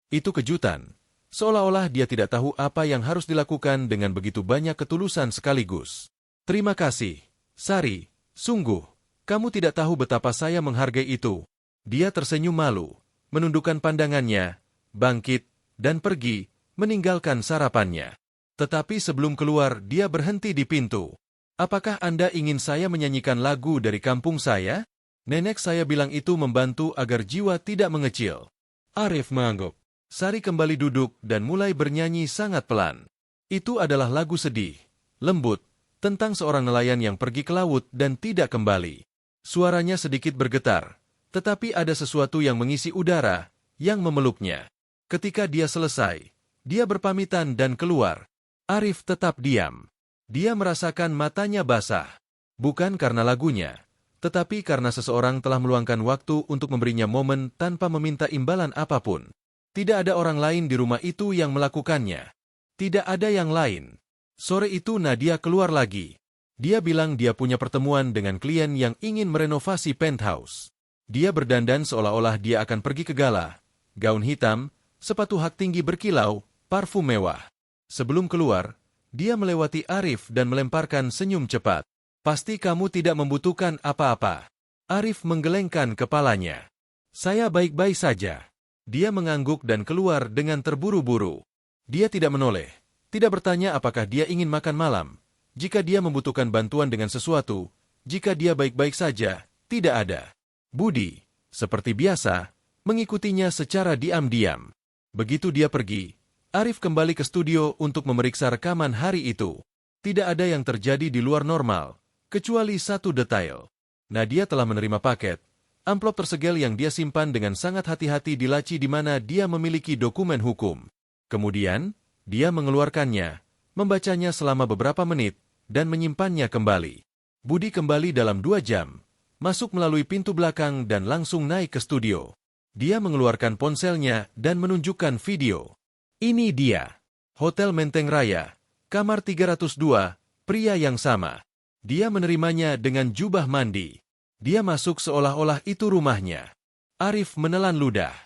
Itu kejutan. Seolah-olah dia tidak tahu apa yang harus dilakukan dengan begitu banyak ketulusan sekaligus. "Terima kasih, Sari, sungguh, kamu tidak tahu betapa saya menghargai itu." Dia tersenyum malu, menundukkan pandangannya, bangkit, dan pergi, meninggalkan sarapannya. Tetapi sebelum keluar, dia berhenti di pintu. "Apakah Anda ingin saya menyanyikan lagu dari kampung saya? Nenek saya bilang itu membantu agar jiwa tidak mengecil." Arif mengangguk. Sari kembali duduk dan mulai bernyanyi sangat pelan. Itu adalah lagu sedih, lembut, tentang seorang nelayan yang pergi ke laut dan tidak kembali. Suaranya sedikit bergetar, tetapi ada sesuatu yang mengisi udara, yang memeluknya. Ketika dia selesai, dia berpamitan dan keluar. Arif tetap diam. Dia merasakan matanya basah. Bukan karena lagunya, tetapi karena seseorang telah meluangkan waktu untuk memberinya momen tanpa meminta imbalan apapun. Tidak ada orang lain di rumah itu yang melakukannya. Tidak ada yang lain. Sore itu Nadia keluar lagi. Dia bilang dia punya pertemuan dengan klien yang ingin merenovasi penthouse. Dia berdandan seolah-olah dia akan pergi ke gala. Gaun hitam, sepatu hak tinggi berkilau, parfum mewah. Sebelum keluar, dia melewati Arif dan melemparkan senyum cepat. "Pasti kamu tidak membutuhkan apa-apa." Arif menggelengkan kepalanya. "Saya baik-baik saja." Dia mengangguk dan keluar dengan terburu-buru. Dia tidak menoleh, tidak bertanya apakah dia ingin makan malam. Jika dia membutuhkan bantuan dengan sesuatu, jika dia baik-baik saja, tidak ada. Budi, seperti biasa, mengikutinya secara diam-diam. Begitu dia pergi, Arif kembali ke studio untuk memeriksa rekaman hari itu. Tidak ada yang terjadi di luar normal, kecuali satu detail. Nadia telah menerima paket. Amplop tersegel yang dia simpan dengan sangat hati-hati di laci di mana dia memiliki dokumen hukum. Kemudian, dia mengeluarkannya, membacanya selama beberapa menit, dan menyimpannya kembali. Budi kembali dalam 2 jam, masuk melalui pintu belakang dan langsung naik ke studio. Dia mengeluarkan ponselnya dan menunjukkan video. Ini dia. Hotel Menteng Raya, kamar 302, pria yang sama. Dia menerimanya dengan jubah mandi. Dia masuk seolah-olah itu rumahnya. Arif menelan ludah.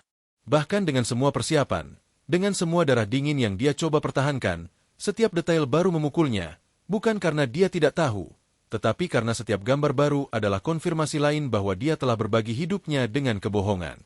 Bahkan dengan semua persiapan, dengan semua darah dingin yang dia coba pertahankan, setiap detail baru memukulnya, bukan karena dia tidak tahu, tetapi karena setiap gambar baru adalah konfirmasi lain bahwa dia telah berbagi hidupnya dengan kebohongan.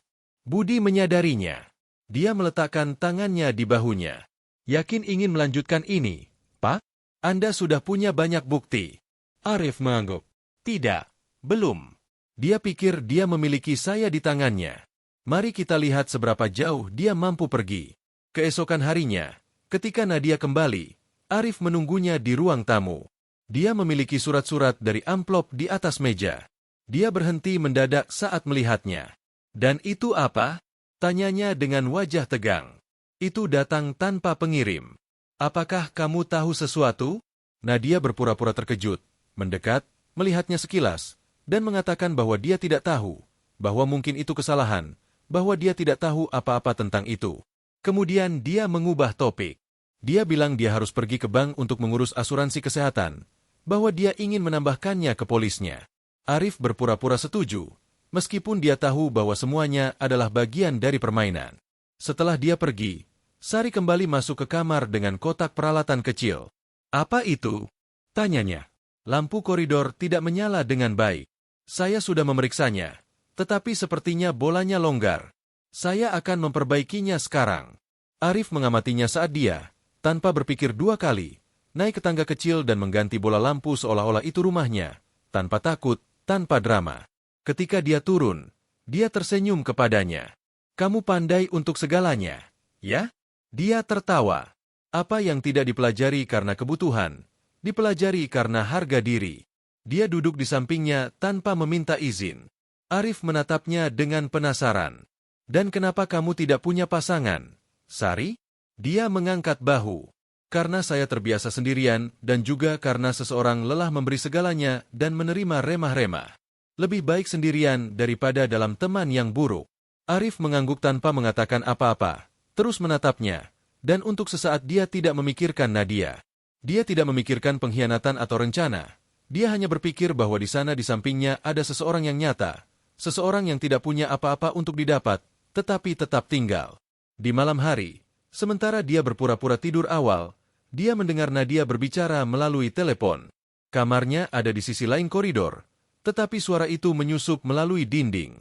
Budi menyadarinya. Dia meletakkan tangannya di bahunya. "Yakin ingin melanjutkan ini, Pak? Anda sudah punya banyak bukti." Arif mengangguk. "Tidak, belum. Dia pikir dia memiliki saya di tangannya. Mari kita lihat seberapa jauh dia mampu pergi." Keesokan harinya, ketika Nadia kembali, Arif menunggunya di ruang tamu. Dia memiliki surat-surat dari amplop di atas meja. Dia berhenti mendadak saat melihatnya. "Dan itu apa?" tanyanya dengan wajah tegang. "Itu datang tanpa pengirim." "Apakah kamu tahu sesuatu?" Nadia berpura-pura terkejut, mendekat, melihatnya sekilas, dan mengatakan bahwa dia tidak tahu, bahwa mungkin itu kesalahan, bahwa dia tidak tahu apa-apa tentang itu. Kemudian dia mengubah topik. Dia bilang dia harus pergi ke bank untuk mengurus asuransi kesehatan, bahwa dia ingin menambahkannya ke polisnya. Arif berpura-pura setuju, meskipun dia tahu bahwa semuanya adalah bagian dari permainan. Setelah dia pergi, Sari kembali masuk ke kamar dengan kotak peralatan kecil. "Apa itu?" tanyanya. "Lampu koridor tidak menyala dengan baik. Saya sudah memeriksanya, tetapi sepertinya bolanya longgar. Saya akan memperbaikinya sekarang." Arif mengamatinya saat dia, tanpa berpikir dua kali, naik ke tangga kecil dan mengganti bola lampu seolah-olah itu rumahnya, tanpa takut, tanpa drama. Ketika dia turun, dia tersenyum kepadanya. "Kamu pandai untuk segalanya, ya?" Dia tertawa. Apa yang tidak dipelajari karena kebutuhan, dipelajari karena harga diri. Dia duduk di sampingnya tanpa meminta izin. Arif menatapnya dengan penasaran. "Dan kenapa kamu tidak punya pasangan, Sari?" Dia mengangkat bahu. "Karena saya terbiasa sendirian dan juga karena seseorang lelah memberi segalanya dan menerima remah-remah. Lebih baik sendirian daripada dalam teman yang buruk." Arif mengangguk tanpa mengatakan apa-apa, terus menatapnya, dan untuk sesaat dia tidak memikirkan Nadia. Dia tidak memikirkan pengkhianatan atau rencana. Dia hanya berpikir bahwa di sana di sampingnya ada seseorang yang nyata, seseorang yang tidak punya apa-apa untuk didapat, tetapi tetap tinggal. Di malam hari, sementara dia berpura-pura tidur awal, dia mendengar Nadia berbicara melalui telepon. Kamarnya ada di sisi lain koridor, tetapi suara itu menyusup melalui dinding.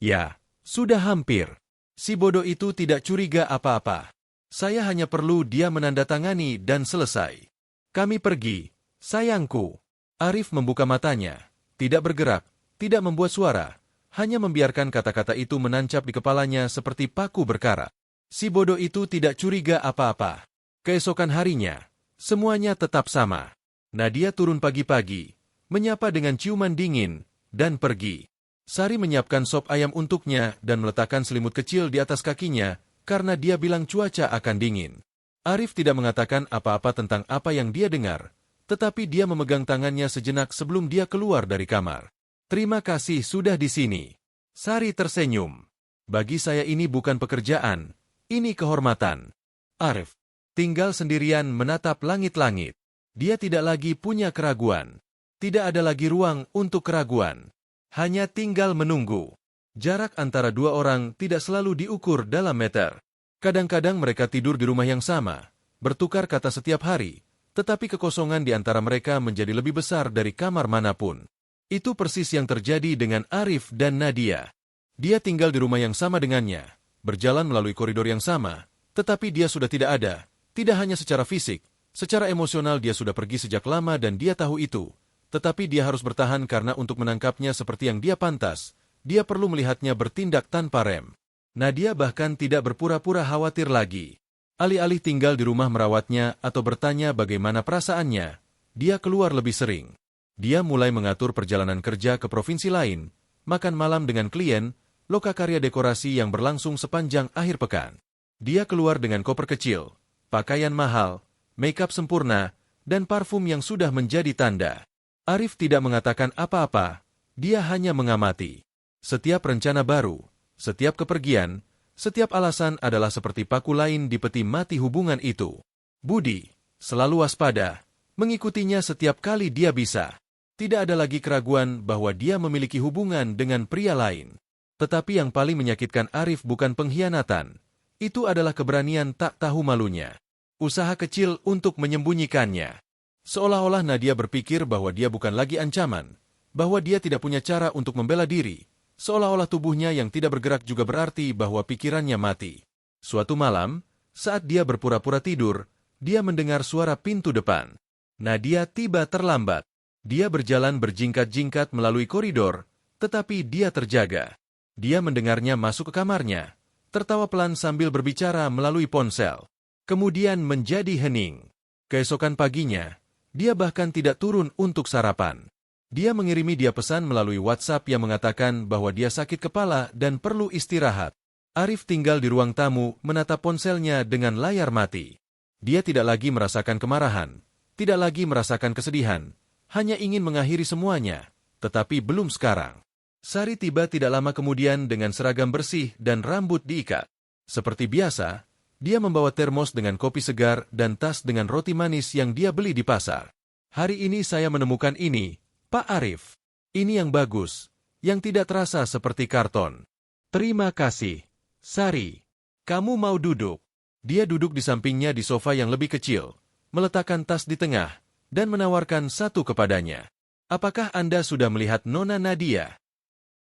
"Ya, sudah hampir." Si bodoh itu tidak curiga apa-apa. "Saya hanya perlu dia menandatangani dan selesai. Kami pergi, sayangku." Arif membuka matanya, tidak bergerak, tidak membuat suara, hanya membiarkan kata-kata itu menancap di kepalanya seperti paku berkarat. Si bodoh itu tidak curiga apa-apa. Keesokan harinya, semuanya tetap sama. Nadia turun pagi-pagi, menyapa dengan ciuman dingin, dan pergi. Sari menyiapkan sop ayam untuknya dan meletakkan selimut kecil di atas kakinya karena dia bilang cuaca akan dingin. Arif tidak mengatakan apa-apa tentang apa yang dia dengar, tetapi dia memegang tangannya sejenak sebelum dia keluar dari kamar. "Terima kasih sudah di sini." Sari tersenyum. "Bagi saya ini bukan pekerjaan, ini kehormatan." Arif tinggal sendirian menatap langit-langit. Dia tidak lagi punya keraguan. Tidak ada lagi ruang untuk keraguan. Hanya tinggal menunggu. Jarak antara dua orang tidak selalu diukur dalam meter. Kadang-kadang mereka tidur di rumah yang sama, bertukar kata setiap hari, tetapi kekosongan di antara mereka menjadi lebih besar dari kamar manapun. Itu persis yang terjadi dengan Arif dan Nadia. Dia tinggal di rumah yang sama dengannya, berjalan melalui koridor yang sama, tetapi dia sudah tidak ada, tidak hanya secara fisik, secara emosional dia sudah pergi sejak lama dan dia tahu itu. Tetapi dia harus bertahan karena untuk menangkapnya seperti yang dia pantas, dia perlu melihatnya bertindak tanpa rem. Nadia bahkan tidak berpura-pura khawatir lagi. Alih-alih tinggal di rumah merawatnya atau bertanya bagaimana perasaannya, dia keluar lebih sering. Dia mulai mengatur perjalanan kerja ke provinsi lain, makan malam dengan klien, lokakarya dekorasi yang berlangsung sepanjang akhir pekan. Dia keluar dengan koper kecil, pakaian mahal, make-up sempurna, dan parfum yang sudah menjadi tanda. Arif tidak mengatakan apa-apa, dia hanya mengamati. Setiap rencana baru, setiap kepergian, setiap alasan adalah seperti paku lain di peti mati hubungan itu. Budi, selalu waspada, mengikutinya setiap kali dia bisa. Tidak ada lagi keraguan bahwa dia memiliki hubungan dengan pria lain. Tetapi yang paling menyakitkan Arif bukan pengkhianatan, itu adalah keberanian tak tahu malunya. Usaha kecil untuk menyembunyikannya. Seolah-olah Nadia berpikir bahwa dia bukan lagi ancaman, bahwa dia tidak punya cara untuk membela diri, seolah-olah tubuhnya yang tidak bergerak juga berarti bahwa pikirannya mati. Suatu malam, saat dia berpura-pura tidur, dia mendengar suara pintu depan. Nadia tiba terlambat. Dia berjalan berjingkat-jingkat melalui koridor, tetapi dia terjaga. Dia mendengarnya masuk ke kamarnya, tertawa pelan sambil berbicara melalui ponsel. Kemudian menjadi hening. Keesokan paginya, dia bahkan tidak turun untuk sarapan. Dia mengirimi dia pesan melalui WhatsApp yang mengatakan bahwa dia sakit kepala dan perlu istirahat. Arif tinggal di ruang tamu menatap ponselnya dengan layar mati. Dia tidak lagi merasakan kemarahan, tidak lagi merasakan kesedihan, hanya ingin mengakhiri semuanya, tetapi belum sekarang. Sari tiba tidak lama kemudian dengan seragam bersih dan rambut diikat. Seperti biasa, dia membawa termos dengan kopi segar dan tas dengan roti manis yang dia beli di pasar. Hari ini saya menemukan ini, Pak Arif. Ini yang bagus, yang tidak terasa seperti karton. Terima kasih, Sari. Kamu mau duduk? Dia duduk di sampingnya di sofa yang lebih kecil, meletakkan tas di tengah, dan menawarkan satu kepadanya. Apakah Anda sudah melihat Nona Nadia?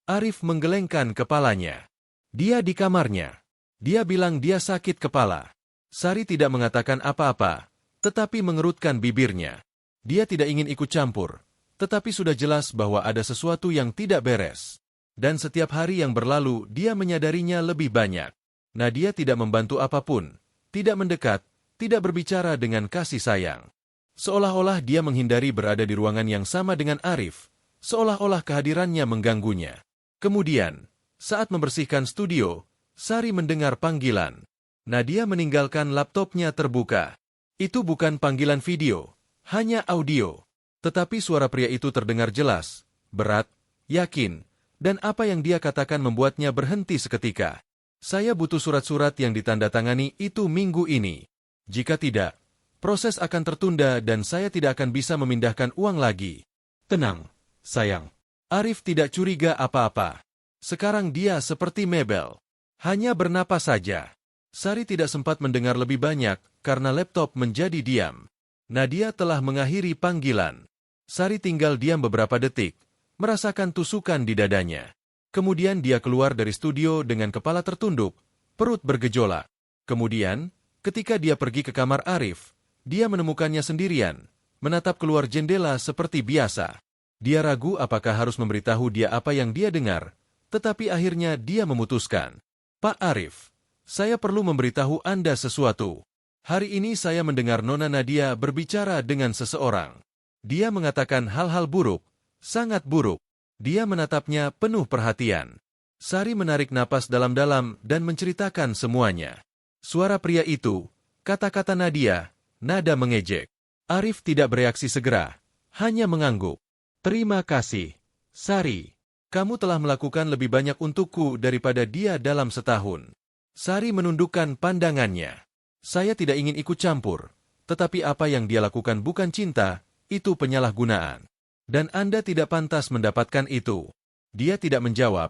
Arif menggelengkan kepalanya. Dia di kamarnya. Dia bilang dia sakit kepala. Sari tidak mengatakan apa-apa, tetapi mengerutkan bibirnya. Dia tidak ingin ikut campur, tetapi sudah jelas bahwa ada sesuatu yang tidak beres. Dan setiap hari yang berlalu, dia menyadarinya lebih banyak. Nadia tidak membantu apapun, tidak mendekat, tidak berbicara dengan kasih sayang. Seolah-olah dia menghindari berada di ruangan yang sama dengan Arif, seolah-olah kehadirannya mengganggunya. Kemudian, saat membersihkan studio, Sari mendengar panggilan. Nadia meninggalkan laptopnya terbuka. Itu bukan panggilan video. Hanya audio. Tetapi suara pria itu terdengar jelas, berat, yakin, dan apa yang dia katakan membuatnya berhenti seketika. Saya butuh surat-surat yang ditandatangani itu minggu ini. Jika tidak, proses akan tertunda dan saya tidak akan bisa memindahkan uang lagi. Tenang, sayang. Arif tidak curiga apa-apa. Sekarang dia seperti mebel. Hanya bernapas saja. Sari tidak sempat mendengar lebih banyak karena laptop menjadi diam. Nadia telah mengakhiri panggilan. Sari tinggal diam beberapa detik, merasakan tusukan di dadanya. Kemudian dia keluar dari studio dengan kepala tertunduk, perut bergejolak. Kemudian, ketika dia pergi ke kamar Arif, dia menemukannya sendirian, menatap keluar jendela seperti biasa. Dia ragu apakah harus memberitahu dia apa yang dia dengar, tetapi akhirnya dia memutuskan. Pak Arif, saya perlu memberitahu Anda sesuatu. Hari ini saya mendengar Nona Nadia berbicara dengan seseorang. Dia mengatakan hal-hal buruk, sangat buruk. Dia menatapnya penuh perhatian. Sari menarik napas dalam-dalam dan menceritakan semuanya. Suara pria itu, kata-kata Nadia, nada mengejek. Arif tidak bereaksi segera, hanya mengangguk. Terima kasih, Sari. Kamu telah melakukan lebih banyak untukku daripada dia dalam setahun. Sari menundukkan pandangannya. Saya tidak ingin ikut campur, tetapi apa yang dia lakukan bukan cinta, itu penyalahgunaan. Dan Anda tidak pantas mendapatkan itu. Dia tidak menjawab,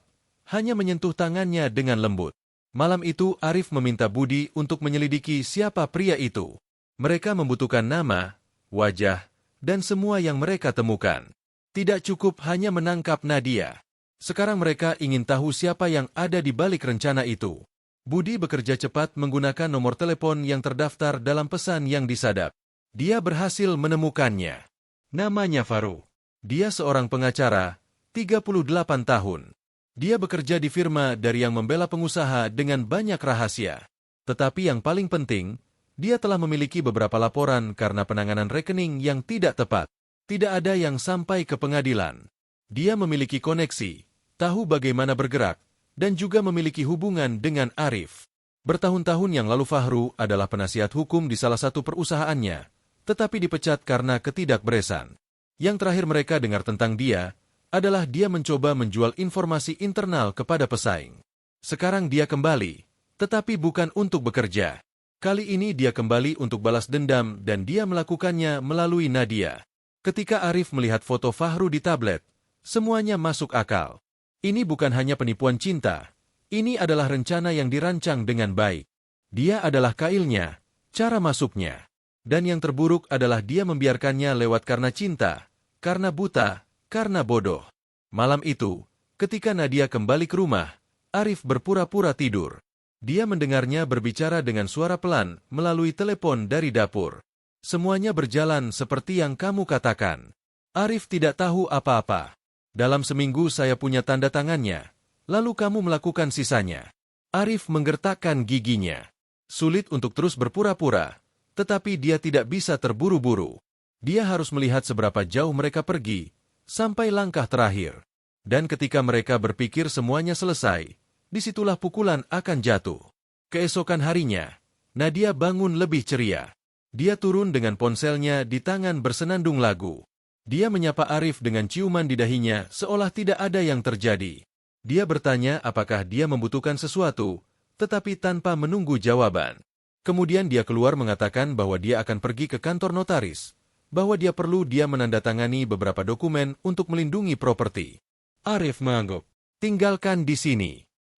hanya menyentuh tangannya dengan lembut. Malam itu Arif meminta Budi untuk menyelidiki siapa pria itu. Mereka membutuhkan nama, wajah, dan semua yang mereka temukan. Tidak cukup hanya menangkap Nadia. Sekarang mereka ingin tahu siapa yang ada di balik rencana itu. Budi bekerja cepat menggunakan nomor telepon yang terdaftar dalam pesan yang disadap. Dia berhasil menemukannya. Namanya Faru. Dia seorang pengacara, 38 tahun. Dia bekerja di firma dari yang membela pengusaha dengan banyak rahasia. Tetapi yang paling penting, dia telah memiliki beberapa laporan karena penanganan rekening yang tidak tepat. Tidak ada yang sampai ke pengadilan. Dia memiliki koneksi, tahu bagaimana bergerak, dan juga memiliki hubungan dengan Arif. Bertahun-tahun yang lalu Fahru adalah penasihat hukum di salah satu perusahaannya, tetapi dipecat karena ketidakberesan. Yang terakhir mereka dengar tentang dia, adalah dia mencoba menjual informasi internal kepada pesaing. Sekarang dia kembali, tetapi bukan untuk bekerja. Kali ini dia kembali untuk balas dendam dan dia melakukannya melalui Nadia. Ketika Arif melihat foto Fahru di tablet, semuanya masuk akal. Ini bukan hanya penipuan cinta, ini adalah rencana yang dirancang dengan baik. Dia adalah kailnya, cara masuknya. Dan yang terburuk adalah dia membiarkannya lewat karena cinta, karena buta, karena bodoh. Malam itu, ketika Nadia kembali ke rumah, Arif berpura-pura tidur. Dia mendengarnya berbicara dengan suara pelan melalui telepon dari dapur. Semuanya berjalan seperti yang kamu katakan. Arif tidak tahu apa-apa. Dalam seminggu saya punya tanda tangannya, lalu kamu melakukan sisanya. Arif menggertakkan giginya. Sulit untuk terus berpura-pura, tetapi dia tidak bisa terburu-buru. Dia harus melihat seberapa jauh mereka pergi, sampai langkah terakhir. Dan ketika mereka berpikir semuanya selesai, disitulah pukulan akan jatuh. Keesokan harinya, Nadia bangun lebih ceria. Dia turun dengan ponselnya di tangan bersenandung lagu. Dia menyapa Arif dengan ciuman di dahinya seolah tidak ada yang terjadi. Dia bertanya apakah dia membutuhkan sesuatu, tetapi tanpa menunggu jawaban. Kemudian dia keluar mengatakan bahwa dia akan pergi ke kantor notaris, bahwa dia menandatangani beberapa dokumen untuk melindungi properti. Arif mengangguk. Tinggalkan di sini.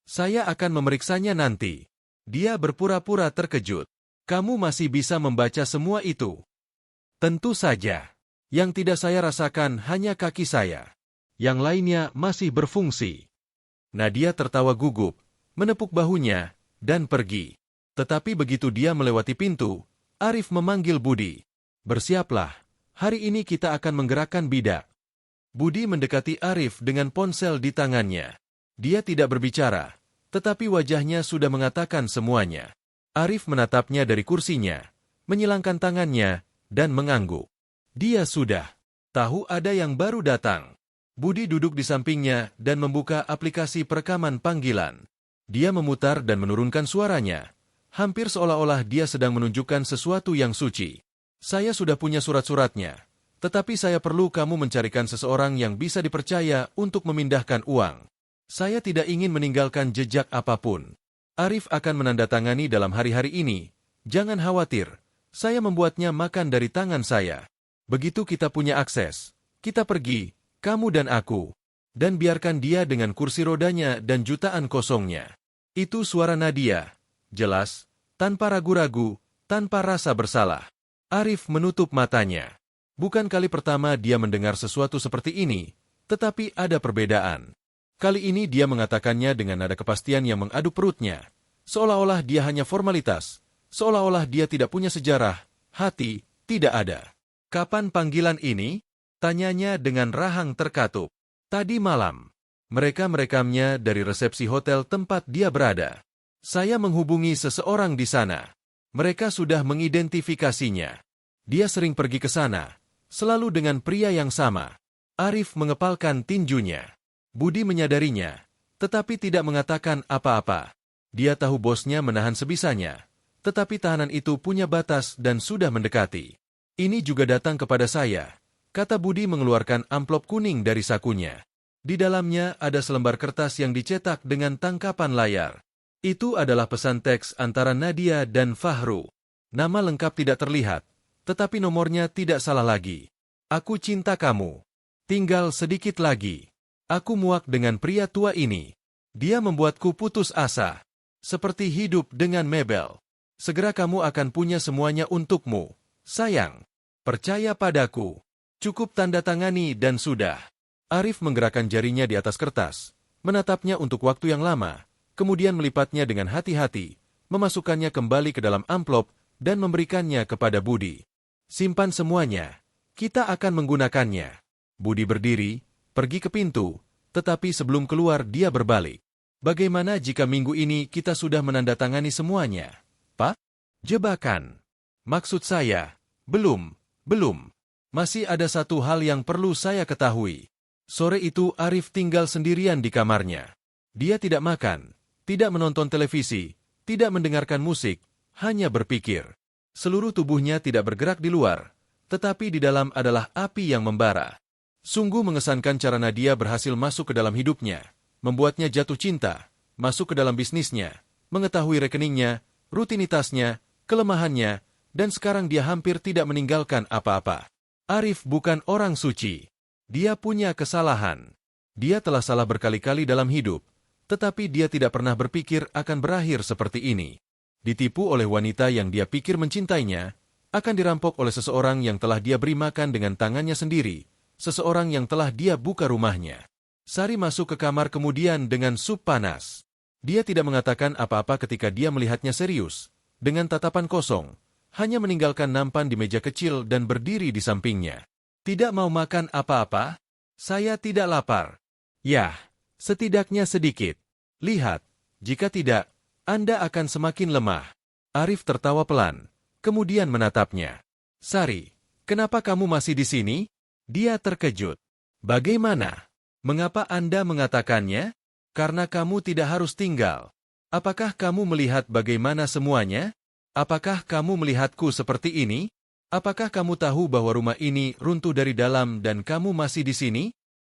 Saya akan memeriksanya nanti. Dia berpura-pura terkejut. Kamu masih bisa membaca semua itu? Tentu saja. Yang tidak saya rasakan hanya kaki saya. Yang lainnya masih berfungsi. Nadia tertawa gugup, menepuk bahunya, dan pergi. Tetapi begitu dia melewati pintu, Arif memanggil Budi. Bersiaplah, hari ini kita akan menggerakkan bidak. Budi mendekati Arif dengan ponsel di tangannya. Dia tidak berbicara, tetapi wajahnya sudah mengatakan semuanya. Arif menatapnya dari kursinya, menyilangkan tangannya, dan mengangguk. Dia sudah tahu ada yang baru datang. Budi duduk di sampingnya dan membuka aplikasi perekaman panggilan. Dia memutar dan menurunkan suaranya, hampir seolah-olah dia sedang menunjukkan sesuatu yang suci. Saya sudah punya surat-suratnya, tetapi saya perlu kamu mencarikan seseorang yang bisa dipercaya untuk memindahkan uang. Saya tidak ingin meninggalkan jejak apapun. Arif akan menandatangani dalam hari-hari ini. Jangan khawatir, saya membuatnya makan dari tangan saya. Begitu kita punya akses, kita pergi, kamu dan aku. Dan biarkan dia dengan kursi rodanya dan jutaan kosongnya. Itu suara Nadia. Jelas, tanpa ragu-ragu, tanpa rasa bersalah. Arif menutup matanya. Bukan kali pertama dia mendengar sesuatu seperti ini, tetapi ada perbedaan. Kali ini dia mengatakannya dengan nada kepastian yang mengaduk perutnya. Seolah-olah dia hanya formalitas. Seolah-olah dia tidak punya sejarah, hati, tidak ada. Kapan panggilan ini? Tanyanya dengan rahang terkatup. Tadi malam. Mereka merekamnya dari resepsi hotel tempat dia berada. Saya menghubungi seseorang di sana. Mereka sudah mengidentifikasinya. Dia sering pergi ke sana, selalu dengan pria yang sama. Arif mengepalkan tinjunya. Budi menyadarinya, tetapi tidak mengatakan apa-apa. Dia tahu bosnya menahan sebisanya, tetapi tahanan itu punya batas dan sudah mendekati. Ini juga datang kepada saya, kata Budi mengeluarkan amplop kuning dari sakunya. Di dalamnya ada selembar kertas yang dicetak dengan tangkapan layar. Itu adalah pesan teks antara Nadia dan Fahru. Nama lengkap tidak terlihat, tetapi nomornya tidak salah lagi. Aku cinta kamu. Tinggal sedikit lagi. Aku muak dengan pria tua ini. Dia membuatku putus asa. Seperti hidup dengan Mabel. Segera kamu akan punya semuanya untukmu. Sayang. Percaya padaku. Cukup tanda tangani dan sudah. Arif menggerakkan jarinya di atas kertas, menatapnya untuk waktu yang lama, kemudian melipatnya dengan hati-hati, memasukkannya kembali ke dalam amplop, dan memberikannya kepada Budi. Simpan semuanya. Kita akan menggunakannya. Budi berdiri, pergi ke pintu, tetapi sebelum keluar dia berbalik. Bagaimana jika minggu ini kita sudah menandatangani semuanya? Pak? Jebakan. Maksud saya, belum. Masih ada satu hal yang perlu saya ketahui. Sore itu Arif tinggal sendirian di kamarnya. Dia tidak makan, tidak menonton televisi, tidak mendengarkan musik, hanya berpikir. Seluruh tubuhnya tidak bergerak di luar, tetapi di dalam adalah api yang membara. Sungguh mengesankan cara Nadia berhasil masuk ke dalam hidupnya, membuatnya jatuh cinta, masuk ke dalam bisnisnya, mengetahui rekeningnya, rutinitasnya, kelemahannya, dan sekarang dia hampir tidak meninggalkan apa-apa. Arif bukan orang suci. Dia punya kesalahan. Dia telah salah berkali-kali dalam hidup, tetapi dia tidak pernah berpikir akan berakhir seperti ini. Ditipu oleh wanita yang dia pikir mencintainya, akan dirampok oleh seseorang yang telah dia beri makan dengan tangannya sendiri, seseorang yang telah dia buka rumahnya. Sari masuk ke kamar kemudian dengan sup panas. Dia tidak mengatakan apa-apa ketika dia melihatnya serius, dengan tatapan kosong, hanya meninggalkan nampan di meja kecil dan berdiri di sampingnya. Tidak mau makan apa-apa? Saya tidak lapar. Yah, setidaknya sedikit. Lihat, jika tidak, Anda akan semakin lemah. Arif tertawa pelan, kemudian menatapnya. Sari, kenapa kamu masih di sini? Dia terkejut. Bagaimana? Mengapa Anda mengatakannya? Karena kamu tidak harus tinggal. Apakah kamu melihat bagaimana semuanya? Apakah kamu melihatku seperti ini? Apakah kamu tahu bahwa rumah ini runtuh dari dalam dan kamu masih di sini?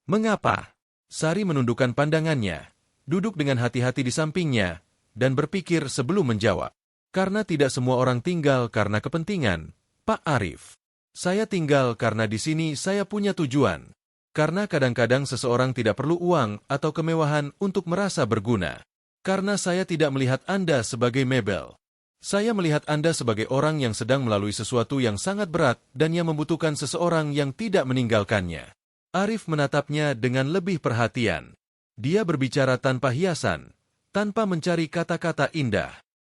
Mengapa? Sari menundukkan pandangannya, duduk dengan hati-hati di sampingnya, dan berpikir sebelum menjawab. Karena tidak semua orang tinggal karena kepentingan, Pak Arif. Saya tinggal karena di sini saya punya tujuan. Karena kadang-kadang seseorang tidak perlu uang atau kemewahan untuk merasa berguna. Karena saya tidak melihat Anda sebagai mebel. Saya melihat Anda sebagai orang yang sedang melalui sesuatu yang sangat berat dan yang membutuhkan seseorang yang tidak meninggalkannya. Arif menatapnya dengan lebih perhatian. Dia berbicara tanpa hiasan, tanpa mencari kata-kata indah.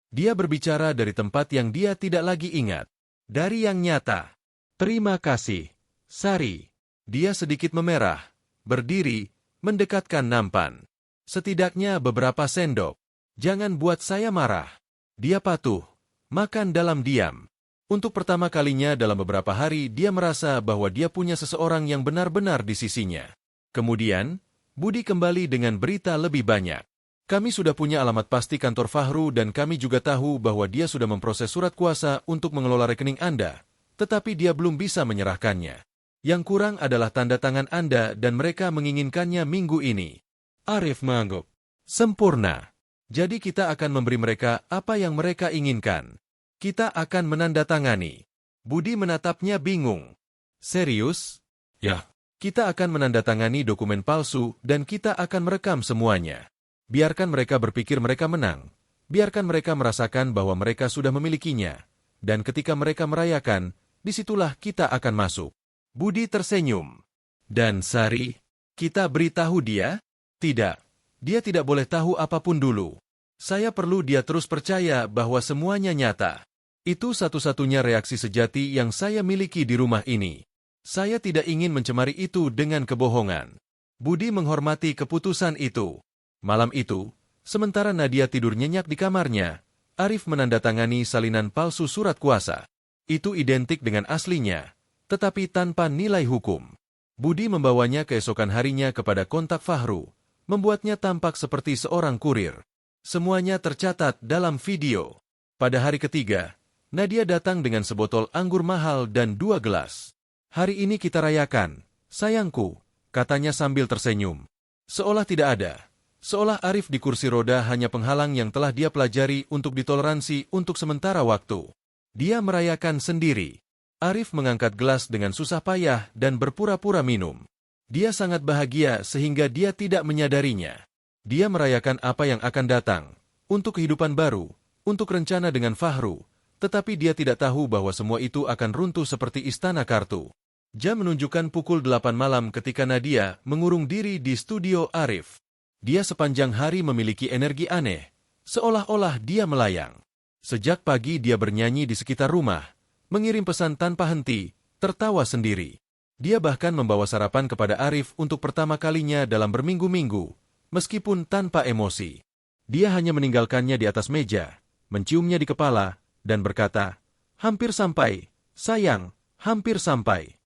Dia berbicara dari tempat yang dia tidak lagi ingat. Dari yang nyata. Terima kasih, Sari. Dia sedikit memerah, berdiri, mendekatkan nampan. Setidaknya beberapa sendok. Jangan buat saya marah. Dia patuh, makan dalam diam. Untuk pertama kalinya dalam beberapa hari dia merasa bahwa dia punya seseorang yang benar-benar di sisinya. Kemudian, Budi kembali dengan berita lebih banyak. Kami sudah punya alamat pasti kantor Fahru dan kami juga tahu bahwa dia sudah memproses surat kuasa untuk mengelola rekening Anda, tetapi dia belum bisa menyerahkannya. Yang kurang adalah tanda tangan Anda dan mereka menginginkannya minggu ini. Arif mengangguk. Sempurna. Jadi kita akan memberi mereka apa yang mereka inginkan. Kita akan menandatangani. Budi menatapnya bingung. Serius? Ya. Kita akan menandatangani dokumen palsu dan kita akan merekam semuanya. Biarkan mereka berpikir mereka menang. Biarkan mereka merasakan bahwa mereka sudah memilikinya. Dan ketika mereka merayakan, disitulah kita akan masuk. Budi tersenyum. Dan Sari, kita beritahu dia? Tidak. Dia tidak boleh tahu apapun dulu. Saya perlu dia terus percaya bahwa semuanya nyata. Itu satu-satunya reaksi sejati yang saya miliki di rumah ini. Saya tidak ingin mencemari itu dengan kebohongan. Budi menghormati keputusan itu. Malam itu, sementara Nadia tidur nyenyak di kamarnya, Arif menandatangani salinan palsu surat kuasa. Itu identik dengan aslinya, tetapi tanpa nilai hukum. Budi membawanya keesokan harinya kepada kontak Fahru, membuatnya tampak seperti seorang kurir. Semuanya tercatat dalam video. Pada hari ketiga, Nadia datang dengan sebotol anggur mahal dan 2 gelas. Hari ini kita rayakan, sayangku, katanya sambil tersenyum. Seolah tidak ada. Seolah Arif di kursi roda hanya penghalang yang telah dia pelajari untuk ditoleransi untuk sementara waktu. Dia merayakan sendiri. Arif mengangkat gelas dengan susah payah dan berpura-pura minum. Dia sangat bahagia sehingga dia tidak menyadarinya. Dia merayakan apa yang akan datang, untuk kehidupan baru, untuk rencana dengan Fahru, tetapi dia tidak tahu bahwa semua itu akan runtuh seperti istana kartu. Jam menunjukkan pukul 8 malam ketika Nadia mengurung diri di studio Arif. Dia sepanjang hari memiliki energi aneh, seolah-olah dia melayang. Sejak pagi dia bernyanyi di sekitar rumah, mengirim pesan tanpa henti, tertawa sendiri. Dia bahkan membawa sarapan kepada Arif untuk pertama kalinya dalam berminggu-minggu, meskipun tanpa emosi. Dia hanya meninggalkannya di atas meja, menciumnya di kepala, dan berkata, "Hampir sampai, sayang, hampir sampai."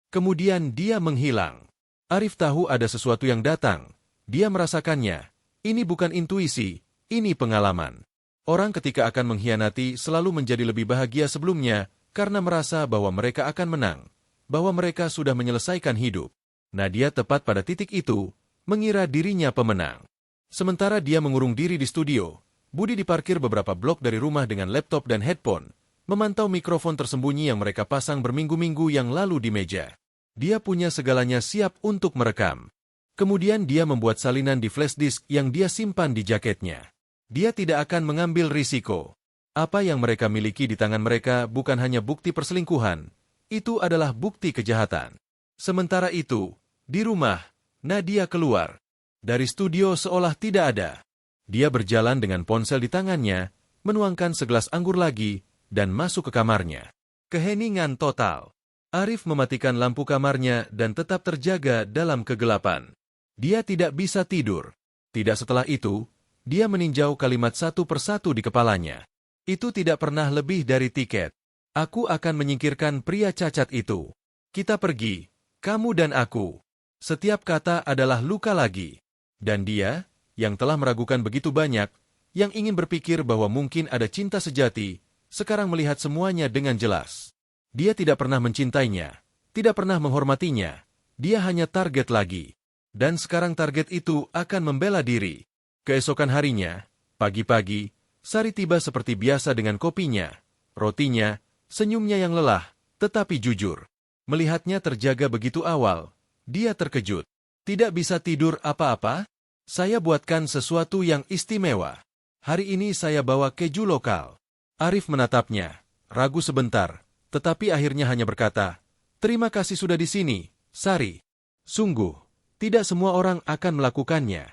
Kemudian dia menghilang. Arif tahu ada sesuatu yang datang. Dia merasakannya. Ini bukan intuisi, ini pengalaman. Orang ketika akan mengkhianati selalu menjadi lebih bahagia sebelumnya karena merasa bahwa mereka akan menang, bahwa mereka sudah menyelesaikan hidup. Nadia tepat pada titik itu, mengira dirinya pemenang. Sementara dia mengurung diri di studio, Budi diparkir beberapa blok dari rumah dengan laptop dan headphone, memantau mikrofon tersembunyi yang mereka pasang berminggu-minggu yang lalu di meja. Dia punya segalanya siap untuk merekam. Kemudian dia membuat salinan di flash disk yang dia simpan di jaketnya. Dia tidak akan mengambil risiko. Apa yang mereka miliki di tangan mereka bukan hanya bukti perselingkuhan, itu adalah bukti kejahatan. Sementara itu, di rumah, Nadia keluar. Dari studio seolah tidak ada. Dia berjalan dengan ponsel di tangannya, menuangkan segelas anggur lagi, dan masuk ke kamarnya. Keheningan total. Arif mematikan lampu kamarnya dan tetap terjaga dalam kegelapan. Dia tidak bisa tidur. Tidak setelah itu, dia meninjau kalimat satu persatu di kepalanya. Itu tidak pernah lebih dari tiket. Aku akan menyingkirkan pria cacat itu. Kita pergi, kamu dan aku. Setiap kata adalah luka lagi. Dan dia, yang telah meragukan begitu banyak, yang ingin berpikir bahwa mungkin ada cinta sejati, sekarang melihat semuanya dengan jelas. Dia tidak pernah mencintainya, tidak pernah menghormatinya. Dia hanya target lagi. Dan sekarang target itu akan membela diri. Keesokan harinya, pagi-pagi, Sari tiba seperti biasa dengan kopinya, rotinya, senyumnya yang lelah, tetapi jujur. Melihatnya terjaga begitu awal, dia terkejut. Tidak bisa tidur apa-apa? Saya buatkan sesuatu yang istimewa. Hari ini saya bawa keju lokal. Arif menatapnya, ragu sebentar, tetapi akhirnya hanya berkata, "Terima kasih sudah di sini, Sari." Sungguh, tidak semua orang akan melakukannya.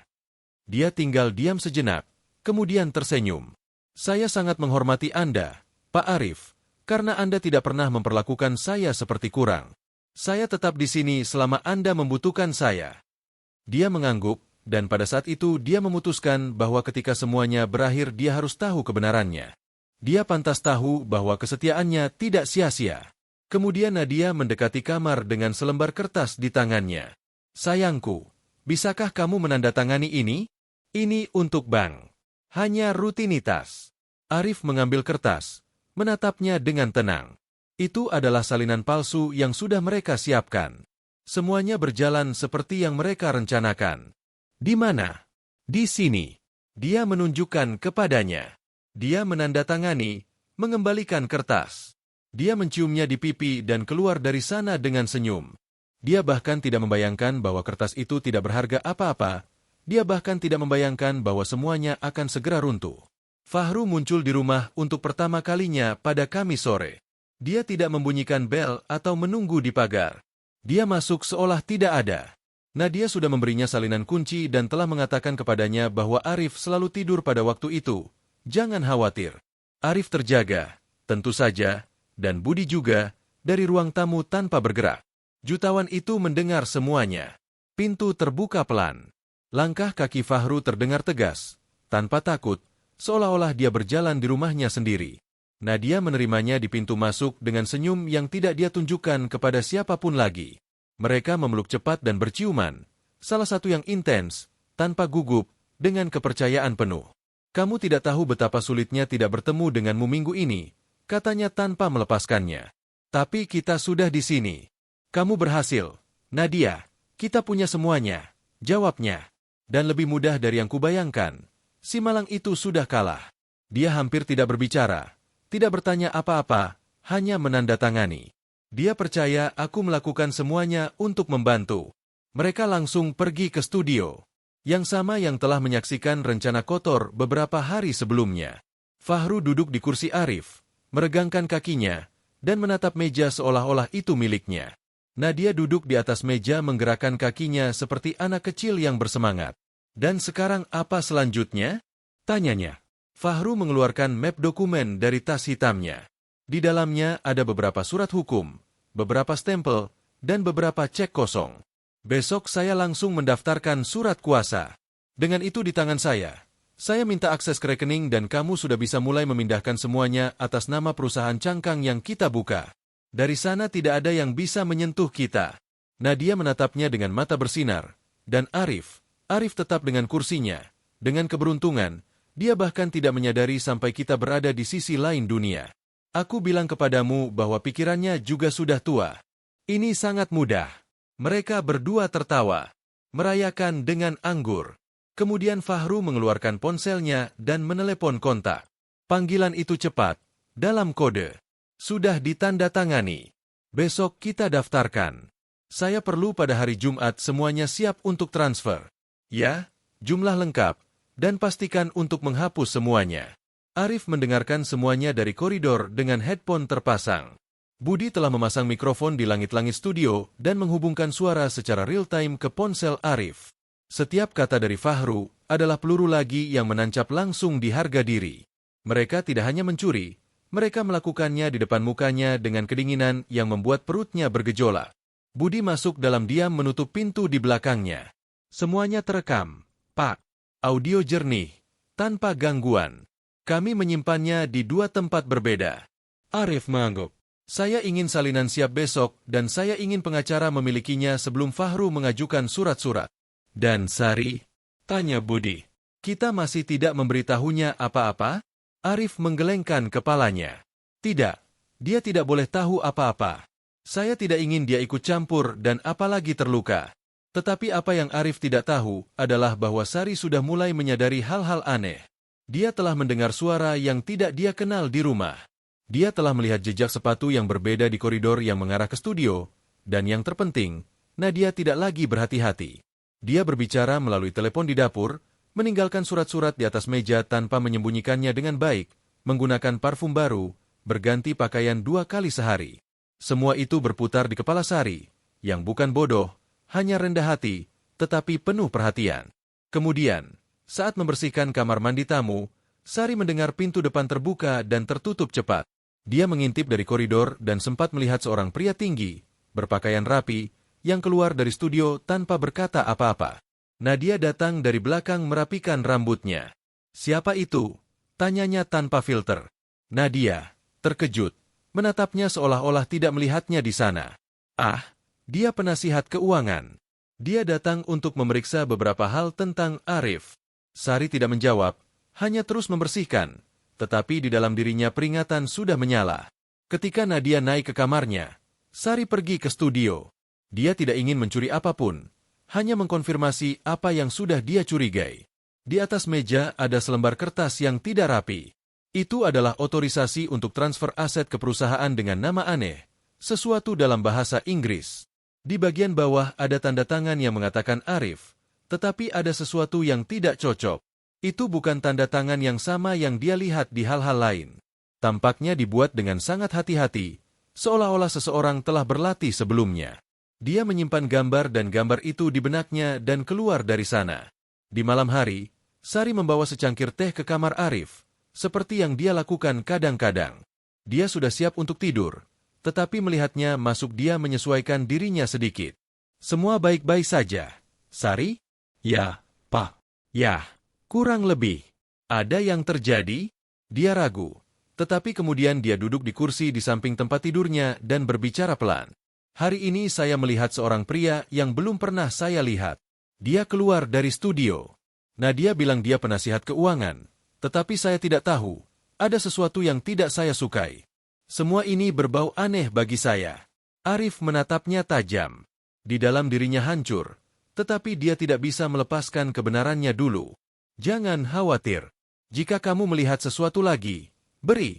Dia tinggal diam sejenak, kemudian tersenyum. "Saya sangat menghormati Anda, Pak Arif, karena Anda tidak pernah memperlakukan saya seperti kurang. Saya tetap di sini selama Anda membutuhkan saya." Dia mengangguk, dan pada saat itu dia memutuskan bahwa ketika semuanya berakhir dia harus tahu kebenarannya. Dia pantas tahu bahwa kesetiaannya tidak sia-sia. Kemudian Nadia mendekati kamar dengan selembar kertas di tangannya. "Sayangku, bisakah kamu menandatangani ini? Ini untuk bank. Hanya rutinitas." Arif mengambil kertas, menatapnya dengan tenang. Itu adalah salinan palsu yang sudah mereka siapkan. Semuanya berjalan seperti yang mereka rencanakan. "Di mana?" "Di sini." Dia menunjukkan kepadanya. Dia menandatangani, mengembalikan kertas. Dia menciumnya di pipi dan keluar dari sana dengan senyum. Dia bahkan tidak membayangkan bahwa kertas itu tidak berharga apa-apa. Dia bahkan tidak membayangkan bahwa semuanya akan segera runtuh. Fahru muncul di rumah untuk pertama kalinya pada Kamis sore. Dia tidak membunyikan bel atau menunggu di pagar. Dia masuk seolah tidak ada. Nadia sudah memberinya salinan kunci dan telah mengatakan kepadanya bahwa Arif selalu tidur pada waktu itu. Jangan khawatir. Arif terjaga, tentu saja, dan Budi juga, dari ruang tamu tanpa bergerak. Jutawan itu mendengar semuanya. Pintu terbuka pelan. Langkah kaki Fahru terdengar tegas, tanpa takut, seolah-olah dia berjalan di rumahnya sendiri. Nadia menerimanya di pintu masuk dengan senyum yang tidak dia tunjukkan kepada siapapun lagi. Mereka memeluk cepat dan berciuman, salah satu yang intens, tanpa gugup, dengan kepercayaan penuh. "Kamu tidak tahu betapa sulitnya tidak bertemu denganmu minggu ini," katanya tanpa melepaskannya. "Tapi kita sudah di sini. Kamu berhasil, Nadia. Kita punya semuanya," jawabnya. Dan lebih mudah dari yang kubayangkan, si malang itu sudah kalah. Dia hampir tidak berbicara, tidak bertanya apa-apa, hanya menandatangani. Dia percaya aku melakukan semuanya untuk membantu. Mereka langsung pergi ke studio, yang sama yang telah menyaksikan rencana kotor beberapa hari sebelumnya. Fahru duduk di kursi Arif, meregangkan kakinya, dan menatap meja seolah-olah itu miliknya. Nadia duduk di atas meja menggerakkan kakinya seperti anak kecil yang bersemangat. "Dan sekarang apa selanjutnya?" tanyanya. Fahru mengeluarkan map dokumen dari tas hitamnya. Di dalamnya ada beberapa surat hukum, beberapa stempel, dan beberapa cek kosong. "Besok saya langsung mendaftarkan surat kuasa. Dengan itu di tangan saya minta akses ke rekening dan kamu sudah bisa mulai memindahkan semuanya atas nama perusahaan cangkang yang kita buka. Dari sana tidak ada yang bisa menyentuh kita." Nadia menatapnya dengan mata bersinar, dan Arif tetap dengan kursinya. Dengan keberuntungan, dia bahkan tidak menyadari sampai kita berada di sisi lain dunia. "Aku bilang kepadamu bahwa pikirannya juga sudah tua. Ini sangat mudah." Mereka berdua tertawa, merayakan dengan anggur. Kemudian Fahru mengeluarkan ponselnya dan menelepon kontak. Panggilan itu cepat, dalam kode. "Sudah ditandatangani. Besok kita daftarkan. Saya perlu pada hari Jumat semuanya siap untuk transfer. Ya, jumlah lengkap, dan pastikan untuk menghapus semuanya." Arif mendengarkan semuanya dari koridor dengan headphone terpasang. Budi telah memasang mikrofon di langit-langit studio dan menghubungkan suara secara real-time ke ponsel Arif. Setiap kata dari Fahru adalah peluru lagi yang menancap langsung di harga diri. Mereka tidak hanya mencuri, mereka melakukannya di depan mukanya dengan kedinginan yang membuat perutnya bergejolak. Budi masuk dalam diam menutup pintu di belakangnya. "Semuanya terekam, Pak. Audio jernih, tanpa gangguan. Kami menyimpannya di 2 tempat berbeda." Arif mengangguk. "Saya ingin salinan siap besok dan saya ingin pengacara memilikinya sebelum Fahru mengajukan surat-surat." "Dan Sari?" tanya Budi. "Kita masih tidak memberitahunya apa-apa?" Arif menggelengkan kepalanya. "Tidak, dia tidak boleh tahu apa-apa. Saya tidak ingin dia ikut campur dan apalagi terluka." Tetapi apa yang Arif tidak tahu adalah bahwa Sari sudah mulai menyadari hal-hal aneh. Dia telah mendengar suara yang tidak dia kenal di rumah. Dia telah melihat jejak sepatu yang berbeda di koridor yang mengarah ke studio, dan yang terpenting, Nadia tidak lagi berhati-hati. Dia berbicara melalui telepon di dapur, meninggalkan surat-surat di atas meja tanpa menyembunyikannya dengan baik, menggunakan parfum baru, berganti pakaian 2 kali sehari. Semua itu berputar di kepala Sari, yang bukan bodoh, hanya rendah hati, tetapi penuh perhatian. Kemudian, saat membersihkan kamar mandi tamu, Sari mendengar pintu depan terbuka dan tertutup cepat. Dia mengintip dari koridor dan sempat melihat seorang pria tinggi, berpakaian rapi, yang keluar dari studio tanpa berkata apa-apa. Nadia datang dari belakang merapikan rambutnya. "Siapa itu?" tanyanya tanpa filter. Nadia, terkejut, menatapnya seolah-olah tidak melihatnya di sana. "Ah, dia penasihat keuangan. Dia datang untuk memeriksa beberapa hal tentang Arif." Sari tidak menjawab, hanya terus membersihkan, tetapi di dalam dirinya peringatan sudah menyala. Ketika Nadia naik ke kamarnya, Sari pergi ke studio. Dia tidak ingin mencuri apapun, hanya mengkonfirmasi apa yang sudah dia curigai. Di atas meja ada selembar kertas yang tidak rapi. Itu adalah otorisasi untuk transfer aset ke perusahaan dengan nama aneh, sesuatu dalam bahasa Inggris. Di bagian bawah ada tanda tangan yang mengatakan Arif, tetapi ada sesuatu yang tidak cocok. Itu bukan tanda tangan yang sama yang dia lihat di hal-hal lain. Tampaknya dibuat dengan sangat hati-hati, seolah-olah seseorang telah berlatih sebelumnya. Dia menyimpan gambar dan gambar itu di benaknya dan keluar dari sana. Di malam hari, Sari membawa secangkir teh ke kamar Arif, seperti yang dia lakukan kadang-kadang. Dia sudah siap untuk tidur, tetapi melihatnya masuk dia menyesuaikan dirinya sedikit. "Semua baik-baik saja, Sari?" "Ya, Pak." "Ya, kurang lebih. Ada yang terjadi?" Dia ragu, tetapi kemudian dia duduk di kursi di samping tempat tidurnya dan berbicara pelan. "Hari ini saya melihat seorang pria yang belum pernah saya lihat. Dia keluar dari studio. Nadia bilang dia penasihat keuangan, tetapi saya tidak tahu. Ada sesuatu yang tidak saya sukai. Semua ini berbau aneh bagi saya." Arif menatapnya tajam. Di dalam dirinya hancur, tetapi dia tidak bisa melepaskan kebenarannya dulu. "Jangan khawatir. Jika kamu melihat sesuatu lagi, beri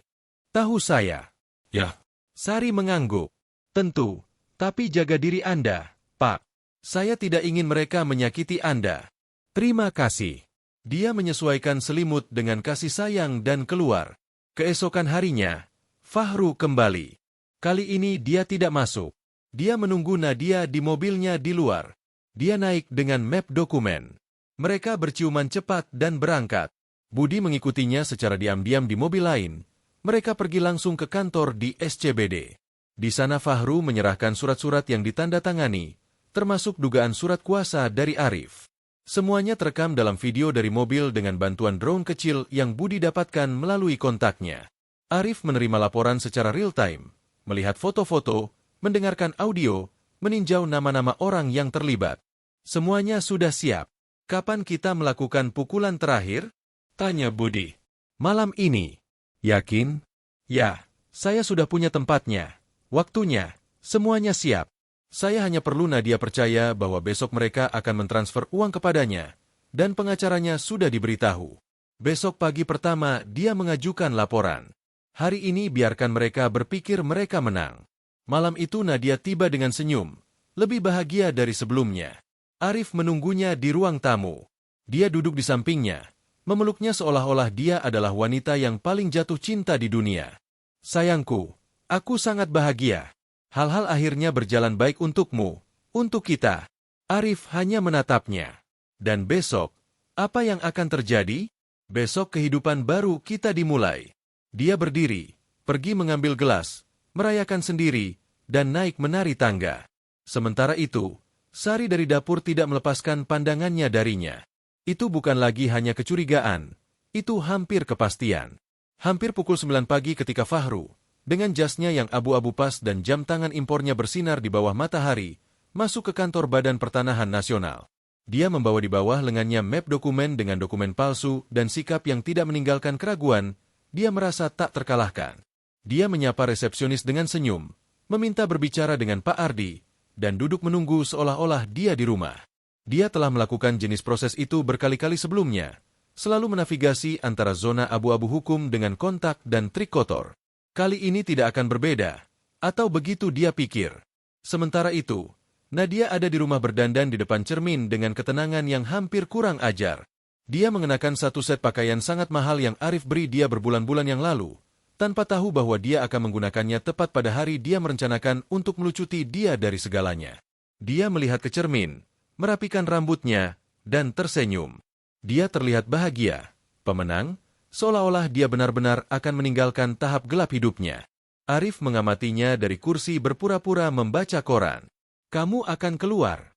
tahu saya." "Ya." Sari mengangguk. "Tentu. Tapi jaga diri Anda, Pak. Saya tidak ingin mereka menyakiti Anda." "Terima kasih." Dia menyesuaikan selimut dengan kasih sayang dan keluar. Keesokan harinya, Fahru kembali. Kali ini dia tidak masuk. Dia menunggu Nadia di mobilnya di luar. Dia naik dengan map dokumen. Mereka berciuman cepat dan berangkat. Budi mengikutinya secara diam-diam di mobil lain. Mereka pergi langsung ke kantor di SCBD. Di sana Fahru menyerahkan surat-surat yang ditandatangani, termasuk dugaan surat kuasa dari Arif. Semuanya terekam dalam video dari mobil dengan bantuan drone kecil yang Budi dapatkan melalui kontaknya. Arif menerima laporan secara real-time, melihat foto-foto, mendengarkan audio, meninjau nama-nama orang yang terlibat. "Semuanya sudah siap. Kapan kita melakukan pukulan terakhir?" tanya Budi. "Malam ini." "Yakin?" "Ya, saya sudah punya tempatnya. Waktunya, semuanya siap. Saya hanya perlu Nadia percaya bahwa besok mereka akan mentransfer uang kepadanya, dan pengacaranya sudah diberitahu. Besok pagi pertama dia mengajukan laporan. Hari ini biarkan mereka berpikir mereka menang." Malam itu Nadia tiba dengan senyum, lebih bahagia dari sebelumnya. Arif menunggunya di ruang tamu. Dia duduk di sampingnya, memeluknya seolah-olah dia adalah wanita yang paling jatuh cinta di dunia. "Sayangku, aku sangat bahagia. Hal-hal akhirnya berjalan baik untukmu, untuk kita." Arif hanya menatapnya. "Dan besok, apa yang akan terjadi?" "Besok kehidupan baru kita dimulai." Dia berdiri, pergi mengambil gelas, merayakan sendiri, dan naik menari tangga. Sementara itu, Sari dari dapur tidak melepaskan pandangannya darinya. Itu bukan lagi hanya kecurigaan, itu hampir kepastian. Hampir pukul 9 pagi ketika Fahru, dengan jasnya yang abu-abu pas dan jam tangan impornya bersinar di bawah matahari, masuk ke kantor Badan Pertanahan Nasional. Dia membawa di bawah lengannya map dokumen dengan dokumen palsu dan sikap yang tidak meninggalkan keraguan. Dia merasa tak terkalahkan. Dia menyapa resepsionis dengan senyum, meminta berbicara dengan Pak Ardi, dan duduk menunggu seolah-olah dia di rumah. Dia telah melakukan jenis proses itu berkali-kali sebelumnya, selalu menavigasi antara zona abu-abu hukum dengan kontak dan trik kotor. Kali ini tidak akan berbeda, atau begitu dia pikir. Sementara itu, Nadia ada di rumah berdandan di depan cermin dengan ketenangan yang hampir kurang ajar. Dia mengenakan satu set pakaian sangat mahal yang Arif beri dia berbulan-bulan yang lalu, tanpa tahu bahwa dia akan menggunakannya tepat pada hari dia merencanakan untuk melucuti dia dari segalanya. Dia melihat ke cermin, merapikan rambutnya, dan tersenyum. Dia terlihat bahagia, pemenang, seolah-olah dia benar-benar akan meninggalkan tahap gelap hidupnya. Arif mengamatinya dari kursi berpura-pura membaca koran. Kamu akan keluar?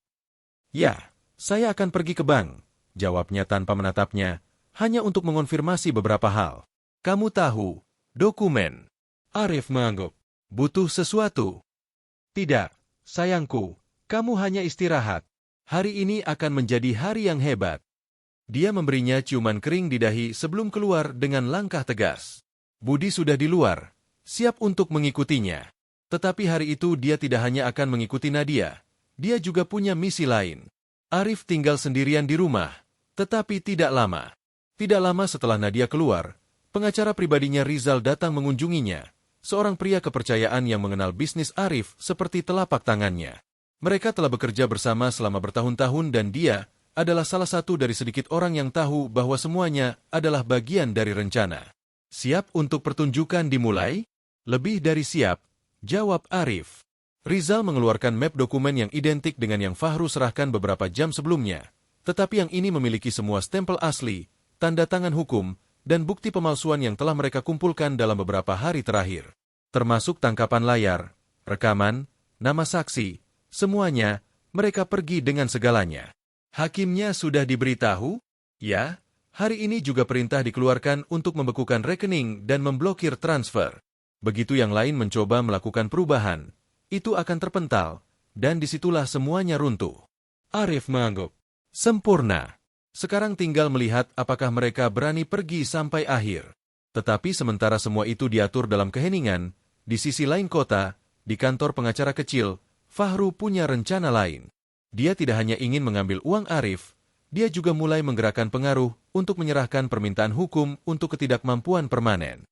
Ya, saya akan pergi ke bank, jawabnya tanpa menatapnya, hanya untuk mengonfirmasi beberapa hal. Kamu tahu, dokumen. Arif mengangguk. Butuh sesuatu? Tidak, sayangku, kamu hanya istirahat. Hari ini akan menjadi hari yang hebat. Dia memberinya ciuman kering di dahi sebelum keluar dengan langkah tegas. Budi sudah di luar, siap untuk mengikutinya. Tetapi hari itu dia tidak hanya akan mengikuti Nadia, dia juga punya misi lain. Arif tinggal sendirian di rumah, tetapi tidak lama. Tidak lama setelah Nadia keluar, pengacara pribadinya Rizal datang mengunjunginya, seorang pria kepercayaan yang mengenal bisnis Arif seperti telapak tangannya. Mereka telah bekerja bersama selama bertahun-tahun dan dia adalah salah satu dari sedikit orang yang tahu bahwa semuanya adalah bagian dari rencana. Siap untuk pertunjukan dimulai? Lebih dari siap, jawab Arif. Rizal mengeluarkan map dokumen yang identik dengan yang Fahru serahkan beberapa jam sebelumnya, tetapi yang ini memiliki semua stempel asli, tanda tangan hukum, dan bukti pemalsuan yang telah mereka kumpulkan dalam beberapa hari terakhir. Termasuk tangkapan layar, rekaman, nama saksi, semuanya, mereka pergi dengan segalanya. Hakimnya sudah diberitahu? Ya, hari ini juga perintah dikeluarkan untuk membekukan rekening dan memblokir transfer. Begitu yang lain mencoba melakukan perubahan, itu akan terpental, dan disitulah semuanya runtuh. Arif mengangguk. Sempurna. Sekarang tinggal melihat apakah mereka berani pergi sampai akhir. Tetapi sementara semua itu diatur dalam keheningan, di sisi lain kota, di kantor pengacara kecil, Fahru punya rencana lain. Dia tidak hanya ingin mengambil uang Arif, dia juga mulai menggerakkan pengaruh untuk menyerahkan permintaan hukum untuk ketidakmampuan permanen.